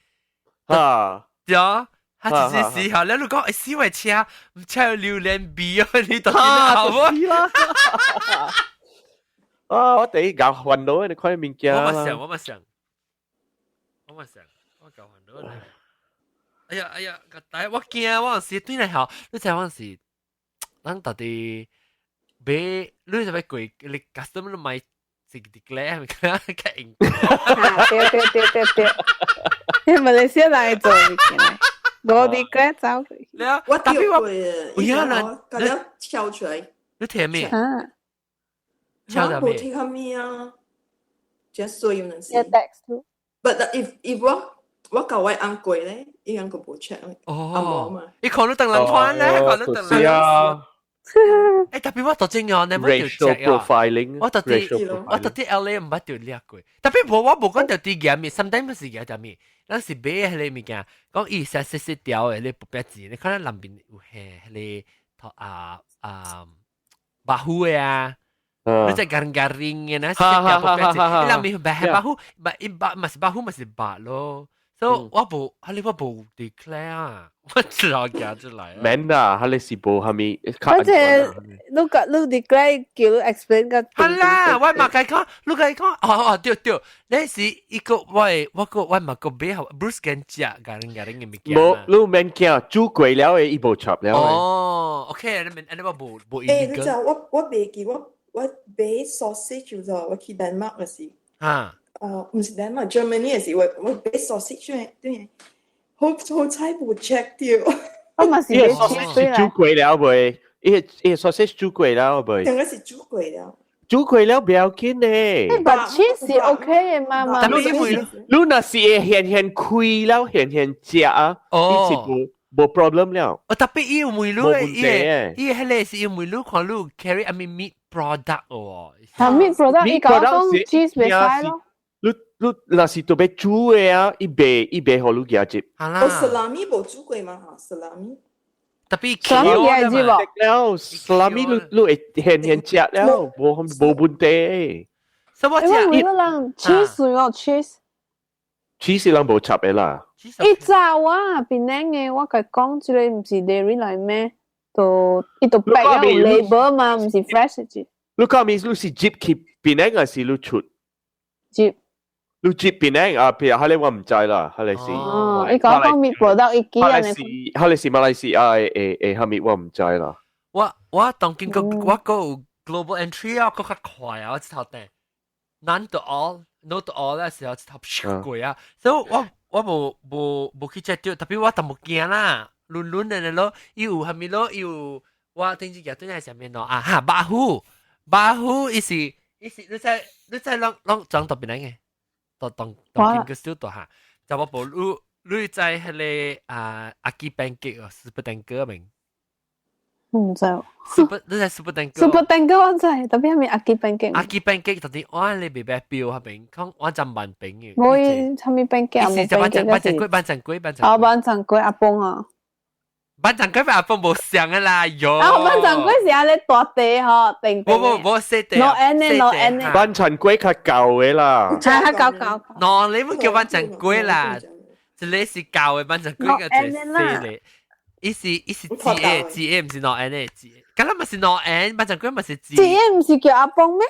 Speaker 3: 嚇，
Speaker 1: 對啊。他只是時候，你講誒小維車唔車有榴蓮味啊！你到邊度好啊？
Speaker 3: 啊！我第一搞混到你看物件。
Speaker 1: 我唔想，我搞混到你。哎呀，但係我驚我時對你好，你知我時，咱到底買，你就買貴，你 custom 都買食啲咧，係咪咁應？
Speaker 6: 對，馬來西亞人做嘅。我哋嘅走佢。
Speaker 5: 我掉過嘅，我咁樣跳出來，
Speaker 1: 你聽咩？
Speaker 5: 敲的咩？聽下咩啊？只衰有能時。But if 我教我安貴咧，伊安個無 check 阿毛嘛。
Speaker 1: 你看到鄧林川咧，看到鄧林
Speaker 3: 啊。
Speaker 1: 特別我讀正樣咧，冇條 check 啊。我讀啲 LA 唔捌條叻過，特別我冇講條啲嘢咩 ，sometimes 是嘢就咩，嗰時買係你物件，講伊細條嘅，你不別字，你看南邊有係你白虎嘅啊。你在garing-garing嘅呢，細條不別字，你南邊係白虎，masih bahu masih 白咯。So 我冇 declare 我知道夾出嚟。
Speaker 3: 免啊，佢哋是冇係咪？
Speaker 6: 而且你 declare 叫你 explain 個。
Speaker 1: 係啦，我嘛計講，你計講，對，你是一個我嘛個比較 Bruce 跟食garing嘅物件。
Speaker 3: 冇，你免驚，煮過了嘅伊無插了。
Speaker 1: 哦 ，OK，你話冇意見。
Speaker 5: 你知我未記我買 sausage 就我去 Denmark 嘅時。
Speaker 1: 啊。
Speaker 5: 唔是Denmark Germany 嘅時，我俾 sausage 對，好彩冇 check 掉。
Speaker 6: 我嘛是俾
Speaker 3: check 煮過了未？伊 sausage 煮過了未？
Speaker 5: 應該是煮過了。
Speaker 3: 煮過了不要緊咧。
Speaker 6: 但 cheese 是 OK 嘅嘛嘛。
Speaker 3: 你若是會現開了，現食啊，伊是冇 problem 了。
Speaker 1: 特別伊有梅露嘅，伊係咧是有梅露看露 carry I mean meat product 哦。
Speaker 6: meat product 伊講講 cheese 未使咯。
Speaker 3: 你若是特別煮嘅啊，伊袂互你夾接。
Speaker 5: 我 salami 冇煮過嘛嚇 salami。
Speaker 1: 特別
Speaker 6: salami 嘅嘛。
Speaker 3: 了 salami 你會現食了，冇問題。
Speaker 1: 所以我
Speaker 6: 講你個人 cheese 我
Speaker 3: cheese 人冇插嘅啦。
Speaker 6: 伊早啊，邊嘅我佢講出嚟唔是 dairy 嚟咩？伊度白有 label 嘛，唔是 fresh 嘅。
Speaker 3: 你講咪你是接去邊還是你出？
Speaker 6: 接。
Speaker 3: 你接邊咧啊？譬如喺你我唔知啦，喺你是。
Speaker 6: 哦，你講方面 product 一幾人
Speaker 3: 嘅？喺你是馬來西亞誒係咪我唔知啦。
Speaker 1: 我當見個我個 global entry 啊，個較快啊，我知頭定 none to all，no to all 咧時候頭貴啊，所以我去 check 掉，特別我就冇驚啦，亂嘅咯，有係咪咯？有我頂住日都係上面咯啊哈，巴虎意思你在啷裝到邊嘅？當見個小度嚇，就我部你在迄個阿基 pancake 哦，super tanker 明？
Speaker 6: 唔知。
Speaker 1: 你在 super tanker。super
Speaker 6: tanker 我知，特別係咪阿基 pancake？
Speaker 1: 阿基 pancake 特啲我你未白標係明？講我就慢餅嘅。
Speaker 6: 我係咪 pancake？
Speaker 1: 意思就班陣龜。
Speaker 6: 哦，班陣龜阿崩啊！
Speaker 1: 班陣龜阿崩冇上嘅啦，喲。
Speaker 6: 啊，班陣龜是阿你大地嗬，定。
Speaker 1: 冇細地。
Speaker 6: 攞 N 咧，攞 N 咧。
Speaker 3: 班陣龜較舊嘅啦。
Speaker 6: 係舊。
Speaker 1: 喏，你唔叫班陣龜啦，就你是舊嘅班陣龜嘅最細咧。伊是 G A 唔是攞 N 咧 G A，咁咪是攞 N，班陣龜咪是 G
Speaker 6: A 唔是叫阿崩咩？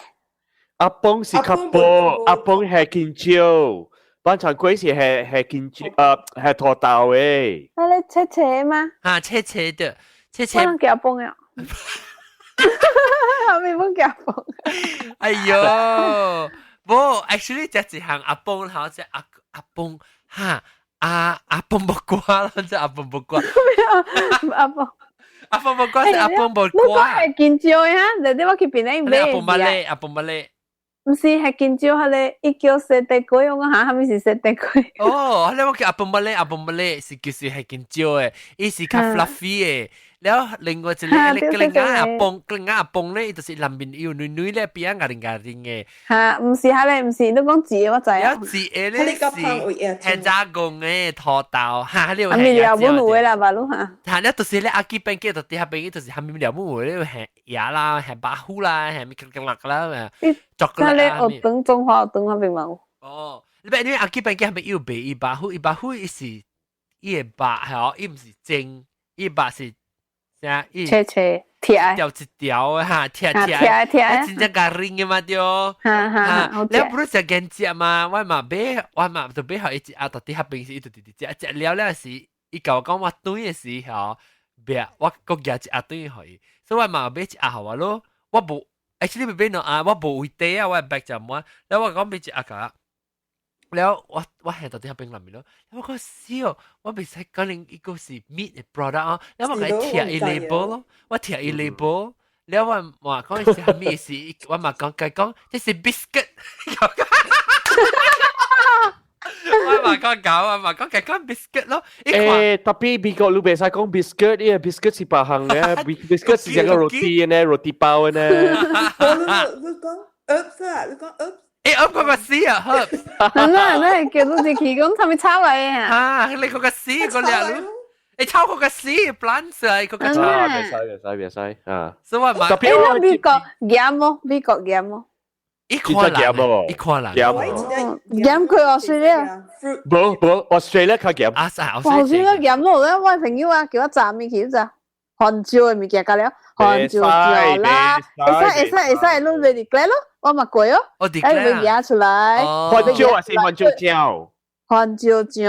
Speaker 3: 阿崩是較薄，阿崩係見招。班長龜是係見係拖豆嘅。
Speaker 6: 係你切切嗎？
Speaker 1: 啊，切的，切。
Speaker 6: 可能叫崩呀。後面冇叫崩。
Speaker 1: 哎呦，冇 ，actually 只一行阿崩，好似阿崩哈，阿崩木瓜啦，即阿崩木瓜。
Speaker 6: 阿崩
Speaker 1: 木瓜是阿崩木瓜。
Speaker 6: 係見招呀，你我去邊咧買？
Speaker 1: 阿崩乜咧？
Speaker 6: 唔是係見招係咧，伊叫石地龜，我講下係咪是石地龜？
Speaker 1: 哦，你我叫阿崩乜咧？是叫是係見招嘅，伊是較 fluffy 嘅。แล้ว另外一個你กลิ่ง阿崩咧，就是南邊有女咧，邊啊garing嘅。
Speaker 6: 嚇，唔是係咧，唔是，你講字我知啊。
Speaker 1: 有字咧係加工嘅拖豆，嚇你話係。
Speaker 6: 咪聊不落啦吧，咯嚇。
Speaker 1: 嚇，你到時咧阿基餅嘅到底下邊就是下面聊不落咧，係牙啦，係巴虎啦，係咪格啦啦，作個啦。
Speaker 6: 你學等中華學等嗰邊冇。
Speaker 1: 哦，你因為阿基餅嘅係咪要白伊巴虎？伊巴虎伊是伊白係哦，伊唔是正，伊白是。
Speaker 6: 切貼
Speaker 1: 條一條啊嚇，貼，真正garing嘅嘛對，你不如食乾隻嘛，我嘛就俾佢一隻到底下邊是一直食了咧是，伊教我講我對嘅時候，別我個夾一對佢，所以我嘛俾一下我咯，我冇 actually 俾侬我冇會地啊，我白就冇，แล้ว我講俾一下佢。แล้วว่าเห็นตอนที่เขาเป็นแบบนี้แล้วว่าก็เสียวว่าไม่ใช่ก็เรื่องอีกก็สิ meat product อ่ะแล้วมันก็เทียร์ label ว่าเทียร์ label 了我話講係係咩事？我咪講佢講，這是 biscuit。我咪講搞，我咪講佢講 biscuit 咯。
Speaker 3: tapi Biko lu biasa kong biscuit ya biscuit si pahang ya biscuit si jaga roti ne roti pau ne.
Speaker 5: Lu講 herbs 啊，你講 herbs。herbs
Speaker 1: 嗰個絲啊 herbs。
Speaker 6: 那叫到自己講，他們炒嚟啊。
Speaker 1: 你嗰個絲嗰啲你炒嗰個絲 plants 啊，嗰個
Speaker 3: 別使啊。
Speaker 1: 所以我咪。
Speaker 6: tapi Biko game 咯 ，Biko game 咯。
Speaker 1: 一塊啦，一塊啦。
Speaker 6: game 佢Australia。
Speaker 3: 冇 Australia 較鹹。
Speaker 6: Australia 鹹咯，咧我朋友啊叫我炸咩叫咋？韓椒嘅物件㗎了，韓椒醬啦，會使，攞嚟 declare 咯，我咪過咯，誒會壓出來。
Speaker 3: 韓椒還是韓椒醬？
Speaker 6: 韓椒醬，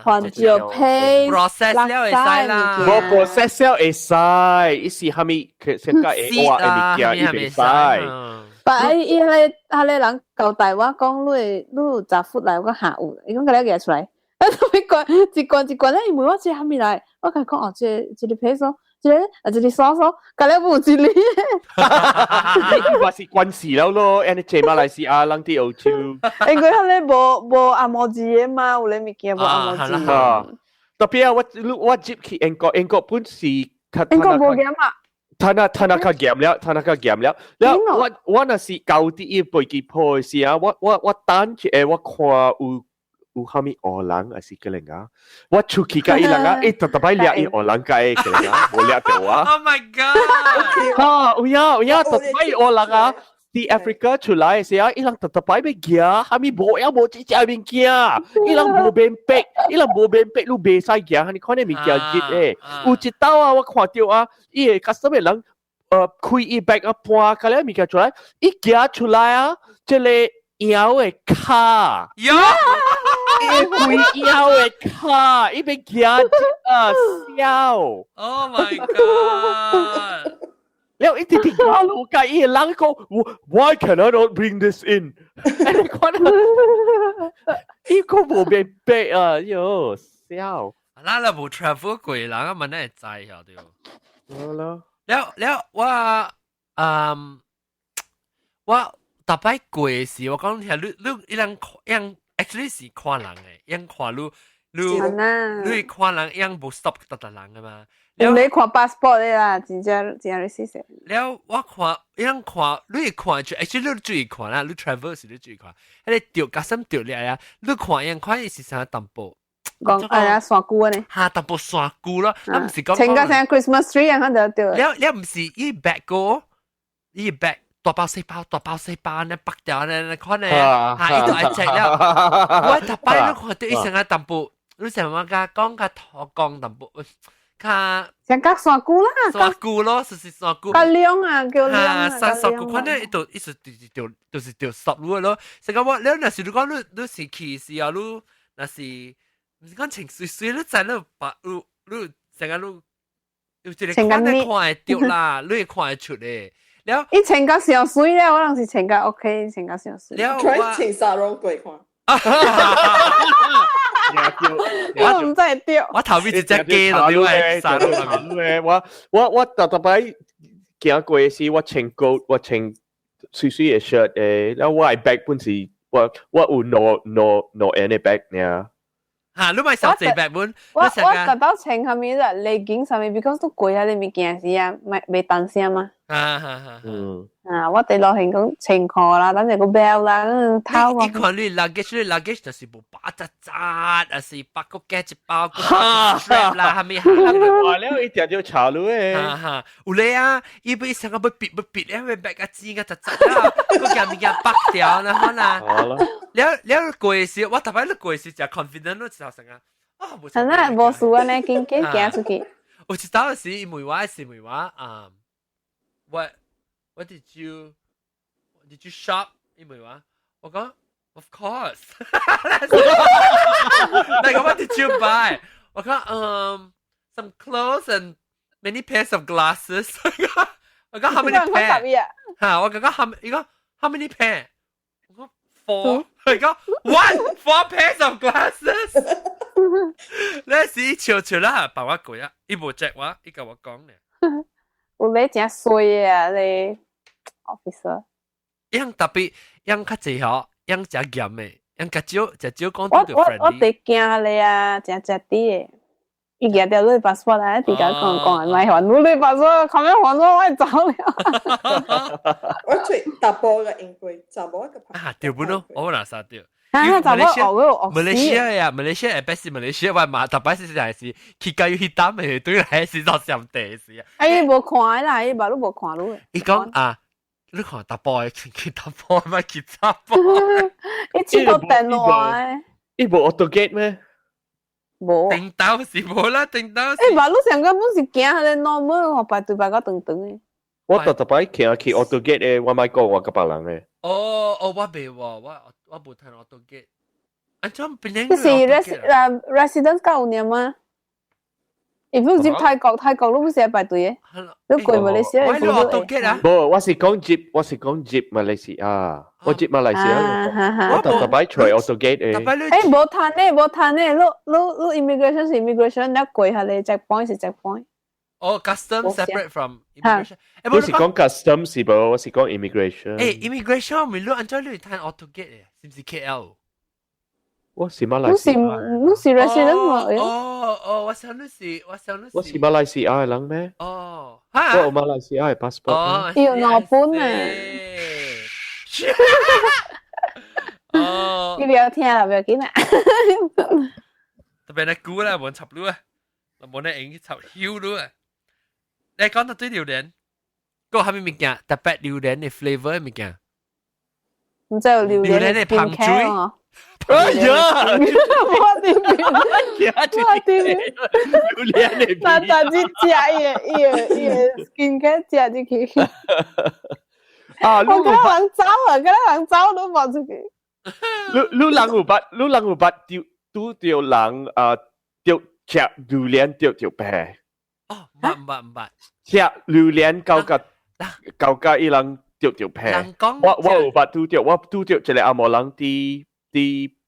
Speaker 6: 韓椒 paste，
Speaker 1: process 了會使啦。
Speaker 3: 冇 process 了會使，伊是蝦米佢先加會話嘅物件伊會使。
Speaker 6: 但伊迄個人交代我講，你10 分來，我講下午，伊講佢咧寄出來，一罐咧，伊問我這蝦米來，我甲講哦，這個配索，這個sauce，佢咧冇一哩。
Speaker 3: 你話是關事了咯，人哋在馬來西亞人啲澳洲，
Speaker 6: 因為佢咧無按摩字嘅嘛，有咧物件無按摩字。
Speaker 3: 特別啊，我接去英國本是，英
Speaker 6: 國冇嘅嘛。
Speaker 3: 他那較鹹了，แล้ว我那是舊啲一背幾鋪時啊，我等住我看有蝦米荷蘭還是個人啊，我出去個伊人啊，特別掠伊荷蘭個個人啊，冇掠到啊。
Speaker 1: Oh my god！
Speaker 3: 哈，有呀，特別荷蘭啊。啲 Africa 出來時啊，伊人特別咩嘢？蝦米冇只隻物件，伊人冇變白，你袂使嘢，你看你物件熱誒。有一道啊，我看到啊，伊個 customer 人開伊 bag 啊搬，個咧物件出來，伊夾出來啊，即個腰嘅卡，伊開腰嘅卡，伊被夾笑。
Speaker 1: Oh my god！
Speaker 3: แล้วอีที่กาลูกาอีหลังก็ why can I not bring this in ไอ้คนอีก็บ่เป็นเป๊ะอ่ะโย่เสี่ยว
Speaker 1: เรา冇 travel 過人啊，問你知曉對。แล้ว我特別過時，我講聽你樣 actually 是看人嘅，樣看你看人樣冇 stop 得人嘅嘛。
Speaker 6: 你看 passport 的啦，真正你試試。
Speaker 1: 了我看，你看就 actually 你注意看啦，你 travel 時你注意看，迄個掉加深掉嚟啊，你看伊是啥淡薄。
Speaker 6: 講呀，山菇呢？
Speaker 1: 嚇，淡薄山菇咯，我唔是講。
Speaker 6: 整個像 Christmas tree 咁就掉。
Speaker 1: 了唔是伊 bag 個，伊 bag 大包細包呢，白掉呢，看呢，嚇，伊都係隻了。我特別你看到伊成個淡薄，你成日講個頭講淡薄。
Speaker 6: 像隔山菇啦，
Speaker 1: 山菇咯，就是山菇。
Speaker 6: 隔涼啊，叫涼啊。
Speaker 1: 山菇看呢，一直就是條濕路咯。成個我，你那時你講你是歧視啊，你那是唔是講情緒，你在那把你成個你，有一個看得看掉啦，你會看得出咧。了，
Speaker 6: 伊情感上水咧，我當時情感 OK， 情感上水。
Speaker 1: 了，
Speaker 5: 我情殺攏鬼看。
Speaker 6: 我唔真係丟，
Speaker 1: 我頭邊一隻雞咯，你係殺到入面。
Speaker 3: 我特別行過時，我穿coat，我穿水嘅 shirt 誒，แล้ว我係 bag 本時，我有no any bag 呢。
Speaker 1: 嚇，你咪手製 bag 本，
Speaker 6: 我特登穿下面啦，legging 上面 ，because 都貴啊，你咪件事啊，咪等先嘛。我哋落去講情況啦，等陣個 bell 啦，偷
Speaker 1: 我。你看你 luggage 就是冇把扎，還是把個夾一包個 strap 啦，係咪？
Speaker 3: 話了一條就炒了誒。
Speaker 1: 有咧啊，伊俾成個要別，因為 bag 個紙個扎啦，個夾咪夾拔掉啦，可能。了過時，我特別你過時就 confident 咯，就成啊。
Speaker 6: 係啦，冇事啊，你驚行出去。
Speaker 1: 我知道是因為話What did you shop? 因為話我講 Of course. Like what did you buy? 我講some clothes and many pairs of glasses. 我講 how many pair? 嚇，我講 how many pair? 我講 4. 我講 4 pairs of glasses. 你是笑啦，把我講啊，伊無隻話，伊甲我講咧。
Speaker 6: 有咧真衰啊咧 officer。
Speaker 1: 樣特別樣較濟嗬，樣食鹹嘅，樣較少講
Speaker 6: 我
Speaker 1: 到 friendly。
Speaker 6: 我哋驚你啊，真啲嘅。伊夾掉你 passport 啊，啲家講唔係還你 passport，咁樣還咗我走了。
Speaker 5: 我最大波嘅應該查某一個
Speaker 1: 啊，掉本咯，我嗱殺掉。
Speaker 6: 查某
Speaker 1: 馬來西亞呀，馬來西亞係best，馬來西亞話馬特別是係是，佢家要去打咪對嚟是做上地事啊。
Speaker 6: 哎，無看啦，伊把都無看到。
Speaker 1: 伊講啊，你看大波佢大波咪佢大波。
Speaker 6: 伊接到電話誒。
Speaker 3: 伊無 auto gate 咩？
Speaker 6: 無。
Speaker 1: 定到是無啦，定到。
Speaker 6: 誒，馬路上根本是行喺度 normal，我排隊排到長長誒。
Speaker 3: 我特別行去 auto gate 誒，我咪講我個別人誒。
Speaker 1: 哦，我未喎，我冇睇 auto gate。安怎變樣？
Speaker 6: 即是 residence 夠年嗎？如果接泰國都唔使排隊嘅。你過馬來西亞
Speaker 1: 我攞 auto gate 啊？
Speaker 3: 冇，我是講接馬來西亞，我接馬來西亞。我特別除 auto gate 誒。
Speaker 6: 誒，冇攤咧，你 immigration 是 immigration，你過下你 checkpoint 是 checkpoint。
Speaker 1: 哦 ，custom separate from immigration。
Speaker 3: 我是講 custom 是冇，我是講 immigration。immigration
Speaker 1: 我咪攞安怎你攤 auto gate 嘅，是唔是 KL？
Speaker 3: 我是馬來西亞。
Speaker 6: 你是 resident 嘛？
Speaker 1: 我想你是。
Speaker 3: 我是馬來西亞嘅人咩？
Speaker 1: 哦，
Speaker 3: 我有馬來西亞嘅 passport。
Speaker 1: 哦，
Speaker 6: 要攞本啊！哦，你不要聽啦，不要緊啦。
Speaker 1: 特別你估啦，冇插路啊，冇你應插曉路啊。你講到對榴蓮，嗰下面物件特別榴蓮嘅 flavour 嘅物件。
Speaker 6: 唔知有榴蓮
Speaker 1: 嘅香水。
Speaker 3: 哎呀！
Speaker 6: 我點那大隻食skin care 食入去。
Speaker 3: 啊！
Speaker 6: 我跟人走都冇出去。
Speaker 3: 你人有捌拄着人着食榴蓮着病。
Speaker 1: 哦，唔捌。
Speaker 3: 食榴蓮搞甲伊人着病。我有捌拄着，我拄着一個阿摩人啲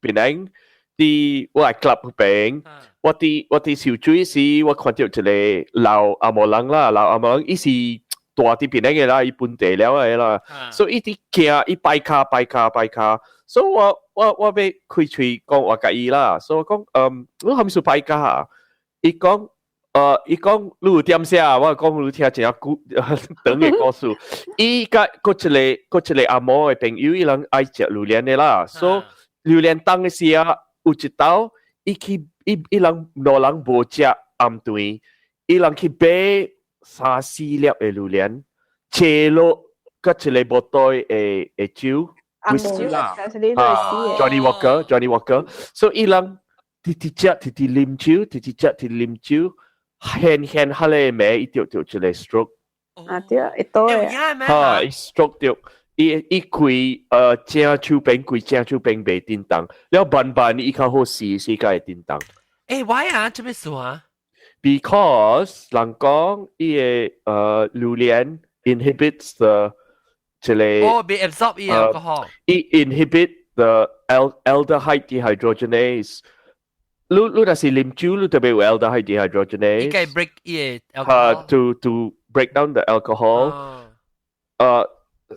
Speaker 3: 邊頂啲我係 club 邊，我啲小水時我看到一個老阿摩人啦，老阿摩人伊是大啲邊頂嘅啦，伊本地了嘅啦，所以伊啲行伊擺卡，所以我要開嘴講我甲伊啦，所以我講我係咪數擺卡啊？伊講你有點寫，我講你聽真久等嘅故事，伊甲嗰一個阿摩嘅朋友，伊人愛食榴蓮嘅啦，所以榴蓮當嘅時啊，有一道伊人老人無食暗斷，伊人去買3-4粒嘅榴蓮，切落甲一個布袋嘅酒，
Speaker 6: 暗酒啦
Speaker 3: ，Johnny Walker，所以伊人直啉酒，輕下咧咩，伊掉一個 stroke，
Speaker 6: 啊對，一多嘅，
Speaker 3: 嚇，伊 stroke 掉。伊開正手柄袂叮當，了慢伊較好試甲會叮當。
Speaker 1: why 啊？做咩事啊
Speaker 3: ？Because 人講伊個榴蓮 inhibits the
Speaker 1: 被 absorb 伊 alcohol。
Speaker 3: 伊 inhibit the aldehyde dehydrogenase。你若是啉酒，你特別有 aldehyde dehydrogenase。
Speaker 1: 伊該 break 伊個 alcohol。to
Speaker 3: break down the alcohol。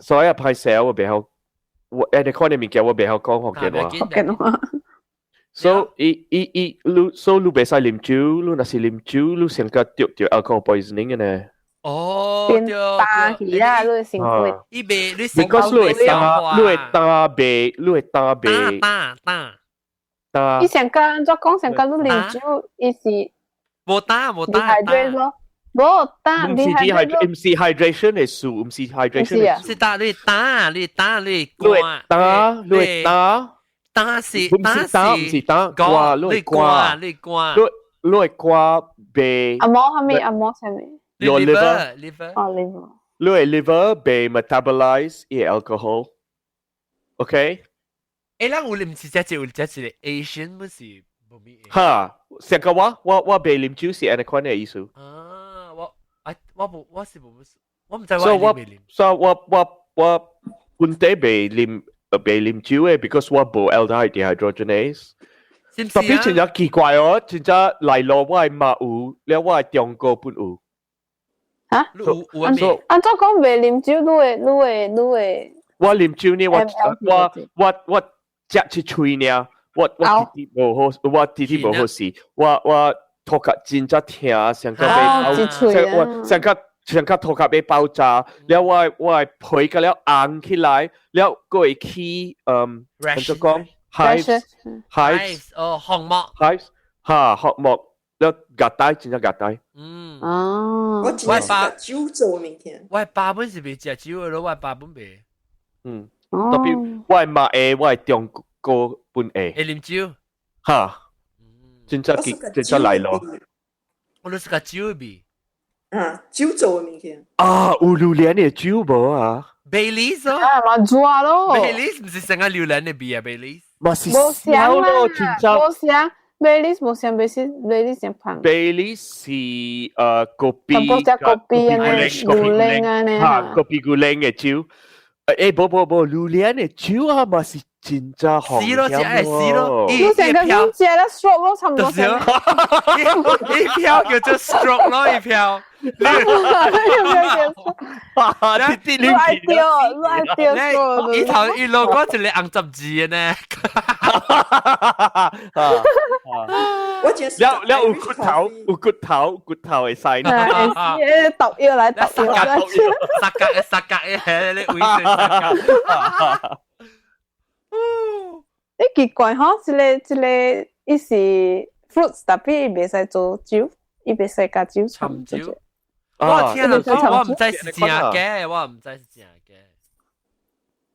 Speaker 3: 所以拍攝我袂曉，我誒你看啲物件我袂曉講福建話。所以你袂使啉酒，你若是啉酒，你先甲着 alcohol poisoning 嘅呢。
Speaker 1: 哦，
Speaker 6: 變大氣啦，你先會。
Speaker 1: 伊袂你
Speaker 3: 先講你會打鼻。
Speaker 6: 伊上個安怎講？上個你啉酒，伊是
Speaker 1: 無打。
Speaker 6: 冇打，
Speaker 3: 唔是 hydration 嘅事，唔是 hydration。
Speaker 1: 是打你打，
Speaker 3: 打是
Speaker 1: 唔是打，掛
Speaker 3: 鼻。
Speaker 6: 阿摩係咪
Speaker 3: ？Your
Speaker 1: liver。
Speaker 6: 哦 liver。
Speaker 3: 你嘅 liver 被 metabolize 伊 alcohol。OK。
Speaker 1: 咱有啉是只有只是 Asian 唔是無咩。
Speaker 3: 哈，成個我被啉酒是安尼款嘅意思。
Speaker 1: 我是無，我唔知我未啉。
Speaker 3: 所以我本地被啉酒嘅 ，because 我無 aldehyde dehydrogenase。特別真係奇怪哦，真係來路我係嘛有，了我係中國本有。
Speaker 6: 嚇？
Speaker 1: 有啊咩？
Speaker 6: 按怎講未啉酒，你會。
Speaker 3: 我啉酒呢，我食一喙呢，我弟弟無好，我弟弟無好事，我頭殼真正痛，上個上個頭殼被爆炸，แล้ว我皮個了硬起來，แล้วก็會起怎講 hives
Speaker 1: 哦，項目
Speaker 3: hives 嚇項目，แล้ว夾帶真正夾帶。
Speaker 6: 哦，
Speaker 5: 我真係食酒做物件。
Speaker 1: 我爸本是未食酒嘅咯，我爸本未。
Speaker 3: 特別我係馬誒，我係中國本誒。
Speaker 1: 會啉酒？
Speaker 3: 嚇，真正嚟咯。
Speaker 1: 我都是個酒味。
Speaker 5: 酒做嘅物件。
Speaker 3: 啊，有榴蓮嘅酒無啊
Speaker 1: ？Baileys 咯。
Speaker 6: 嘛抓咯。
Speaker 1: Baileys 唔是成個榴蓮嘅味啊 ，Baileys。
Speaker 3: 嘛是香咯，真正。
Speaker 6: 冇香。Baileys 冇香，Baileys 香香。
Speaker 3: Baileys 是kopi。
Speaker 6: 全部只 kopi 啊，牛奶啊呢。
Speaker 3: 嚇，kopi 牛奶嘅酒。冇，榴蓮嘅酒啊，嘛是真正好香咯。
Speaker 1: 是咯，
Speaker 6: 你成個咁食咧 stroke 咯，差唔多。
Speaker 1: 一票叫做 stroke 咯，一票。
Speaker 6: 亂掉，
Speaker 1: 一頭一路嗰陣你硬十字嘅呢？
Speaker 3: 了有骨頭會使呢？
Speaker 6: 揼腰嚟揼腰，
Speaker 1: 殺格嘅，你會殺格。
Speaker 6: 你奇怪嗬，一個伊是 fruits， 特別伊袂使做酒，伊袂使加酒摻酒。
Speaker 1: 我聽人講，我唔知是真嘅，我唔知是真嘅。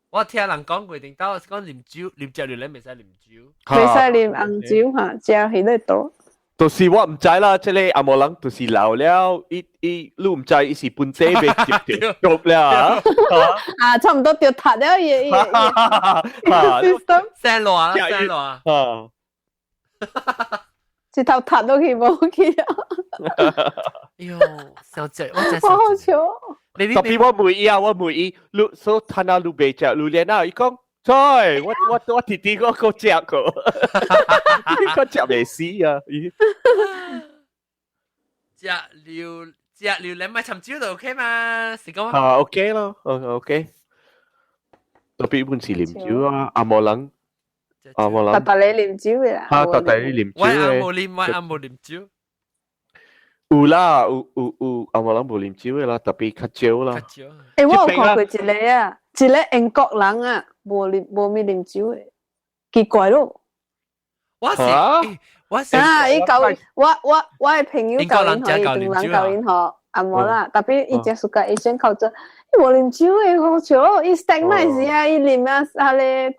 Speaker 1: 我聽人講規定，到講啉酒，啉酒榴蓮袂使啉酒，
Speaker 6: 袂使啉紅酒嚇，食迄個多。
Speaker 3: 就是我唔知啦，即係阿莫人就是老了，你唔知伊是本地被接觸了
Speaker 6: 啊，差唔多掉塌了嘢
Speaker 1: 生落啊，生落啊，
Speaker 6: 一頭塌到去冇去啊！
Speaker 1: 喲，小姐，我真係
Speaker 6: 好笑。
Speaker 3: 特別我每一路所睇到路邊隻路連啊，伊講。trời我弟弟có câu chẹo của có chẹo để xí à
Speaker 1: chẹo liều lấy mai chầm chiếu được ok mà xí câu
Speaker 3: ok lo ok tôi bị buồn xì liềm chiếu à mò lắng
Speaker 6: tạt lấy liềm chiếu vậy à
Speaker 3: tạt lấy liềm chiếu
Speaker 1: why am mò liềm chiếu
Speaker 3: la à mò lắng mò liềm chiếu là tập bị cắt chiếu là
Speaker 6: em có看過一個啊，一個英國人啊。無咪啉酒誒，奇怪咯！
Speaker 1: 我是
Speaker 6: 伊教我誒朋友教因學，伊中人教因學，啊無啦，特別伊只暑假伊先靠做，伊無啉酒誒，好笑，伊 stack 那時啊，伊啉啊，下咧曲，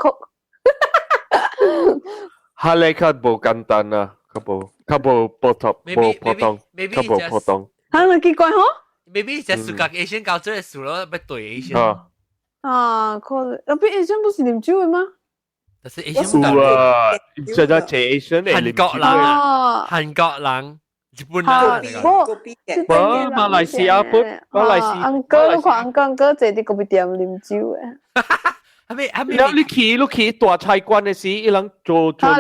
Speaker 3: 下咧較無簡單啊，較無波動，較無波動，
Speaker 6: 嚇你奇怪嗬
Speaker 1: ？Maybe 只暑假伊先教做嘅事咯，要對伊先。
Speaker 6: 啊，可能，那邊 Asian 不是啉酒的嗎？
Speaker 1: 但是 Asian
Speaker 3: 啊，現在這 Asian 係啉酒
Speaker 1: 啊，韓國人、日本人，
Speaker 3: 馬來西亞本，馬來西亞。
Speaker 6: 安哥，你看安哥坐啲咖啡店啉酒
Speaker 3: 嘅。แล้วลูกขี่ตัวชายกวนในสีอีหลังโจ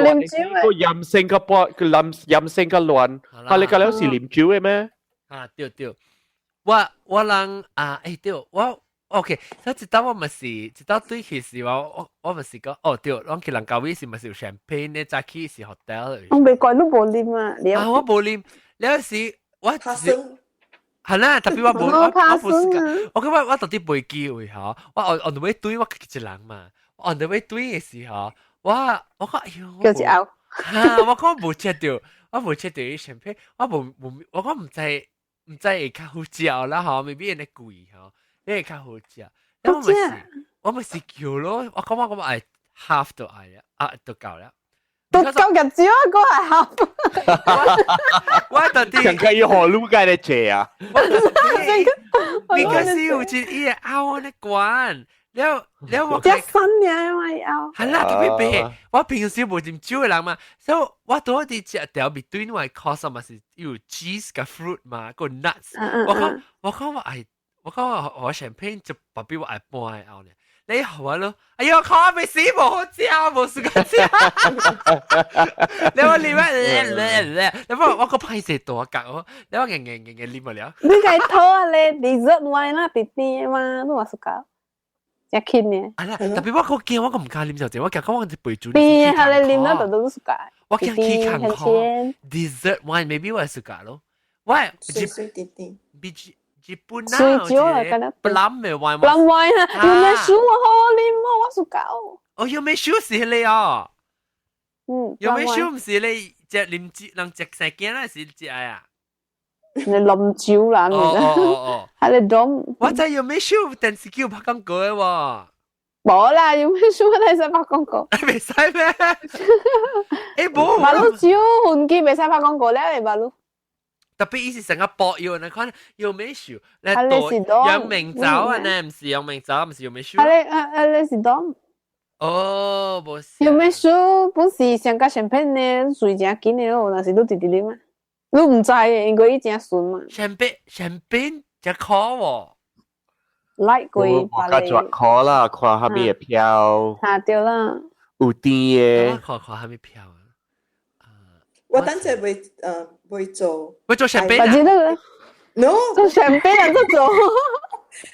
Speaker 3: ลวนก็ยำเซงกับปอยำเซงกับลวนอะไรกันแล้วสิลิมจิ้วไหม
Speaker 1: 對，我人啊，對，我。OK，所以一到我咪是，一到對起時話，我咪是講，哦對，我去人教會時咪是有 champagne 咧，早起是 hotel 嚟。
Speaker 6: 我未講都冇啉啊，
Speaker 1: 我冇啉，有時我係啦，特別我冇，我感覺我到底冇機會嚇，我 on the way 對我一人嘛 ，on the way 對嘅時候，我講哎呦，
Speaker 6: 叫隻牛，
Speaker 1: 我講冇食到，我冇食到啲 champagne，我講唔知會較好食啦嚇，未必人哋貴嚇。你係較好食，我咪是叫咯，我講係 half 到嗌啊，都夠啦。
Speaker 6: 都夠日子啊，嗰係 half。
Speaker 1: 我到底
Speaker 3: 想可以學路街的姐啊？
Speaker 1: 你個是有隻伊個拗呢關，了我
Speaker 6: 一身嘅因為拗。
Speaker 1: 係啦，特別白，我平時冇點酒嘅人嘛，所以我多啲食條別對我 cause 嘛是有 cheese 嘅 fruit 嘛，個 nuts。我講我係。我講我 champagne 就代表我係半係拗呢，你好啊咯，哎呀，靠未死無好食，無時間食。你話你我個派食多格哦，你話硬黏唔了。
Speaker 6: 你該拖啊咧 dessert wine 啦，啲啲嘛，都話 suka。一傾呢？
Speaker 1: 係啦，特別我個驚我個唔加黏就正，我驚講我哋背住。
Speaker 6: 邊係你黏得都 suka。
Speaker 1: 我驚ขี้坎坷 dessert wine maybe 我係 suka 咯。喂，
Speaker 5: 水水啲啲。
Speaker 1: 日本
Speaker 6: 水饺啊，覺得。
Speaker 1: plum 嘅
Speaker 6: wine。plum wine 啊，要咩樹啊？好黏啊，我 suka。
Speaker 1: 哦，要咩樹是你啊？要咩樹唔是你隻黏住，能隻石鏡啦，是隻啊？
Speaker 6: 你冧蕉啦，
Speaker 1: 哦，
Speaker 6: 係你懂。
Speaker 1: 我真係要咩樹？電視叫拍廣告嘅喎。
Speaker 6: 冇啦，要咩樹睇使拍廣告？
Speaker 1: 未使咩？誒冇。
Speaker 6: 馬路蕉換機未使拍廣告咧，馬路。
Speaker 1: 特別以前成個博要你看要咩樹？你陽明酒啊？呢唔是陽明酒，唔是陽明樹。
Speaker 6: 你是當？
Speaker 1: 哦，冇事。
Speaker 6: 陽明樹本是上加上片呢，水正緊嘅咯，但是都直直啉嘛。你唔知嘅，應該已經順嘛。
Speaker 1: 上邊只可喎。
Speaker 6: light 過
Speaker 3: 我家做可啦，看下面嘅票。
Speaker 6: 嚇掉啦。
Speaker 3: 有啲嘅。
Speaker 1: 看下面票啊。
Speaker 5: 我等陣會做
Speaker 1: 上邊
Speaker 6: 啊
Speaker 5: ？No，
Speaker 6: 做上邊啊，都做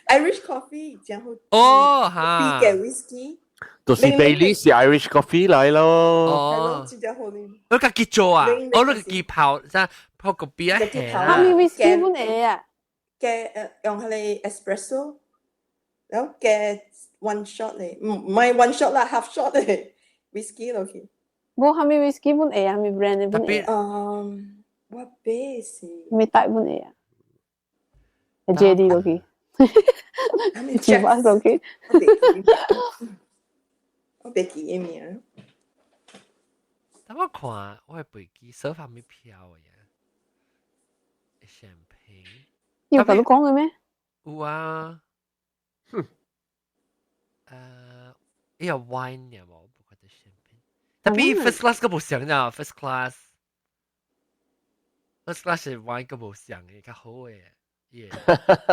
Speaker 5: Irish coffee，然後
Speaker 1: 哈，
Speaker 5: 嘅 whisky，
Speaker 3: 就是 Bailey 是 Irish coffee 嚟咯。
Speaker 1: 哦，我自己做啊，我都自己泡，即係泡個 beer 係
Speaker 6: 啦。係咪 whisky 本嚟啊？
Speaker 5: 嘅用係 espresso，然後嘅 one shot 嚟，唔係 one shot 啦 ，half shot 嚟 whisky 落去。
Speaker 6: 冇係咪 whisky 本嚟啊？係咪 brand 本嚟？
Speaker 5: 我啤是。
Speaker 6: 咪帶本嚟啊？係 JD 落去。全部落去。
Speaker 5: 我別記嘅名。
Speaker 1: 等我看，我係背記手法咪漂嘅。champagne。
Speaker 6: 要同你講嘅咩？
Speaker 1: 有啊。呢個 wine 有冇？不覺得 champagne。特別 first class 嗰部上咋 ，first class。first class 係 wine 嗰部上嘅，較好嘅。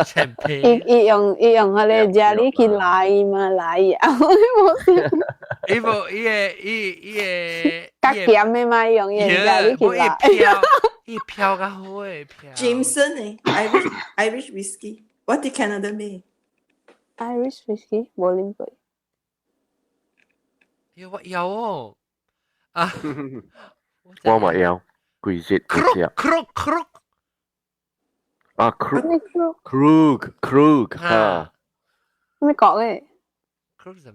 Speaker 1: champagne。
Speaker 6: 伊用佢哋家裡去來嘛，來啊！
Speaker 1: 伊個
Speaker 6: 較鹹嘅嘛，用伊家裡去來。
Speaker 1: 伊漂較好嘅漂。
Speaker 5: Jameson 誒，Irish whisky，我喺 Canada 買。
Speaker 6: Irish whisky 冇啉過。
Speaker 1: 有哦。啊！
Speaker 3: 我咪有，貴節嗰隻。
Speaker 1: Krug。
Speaker 3: 啊 ，Krug 哈。
Speaker 6: 咩講嘅
Speaker 3: ？Krug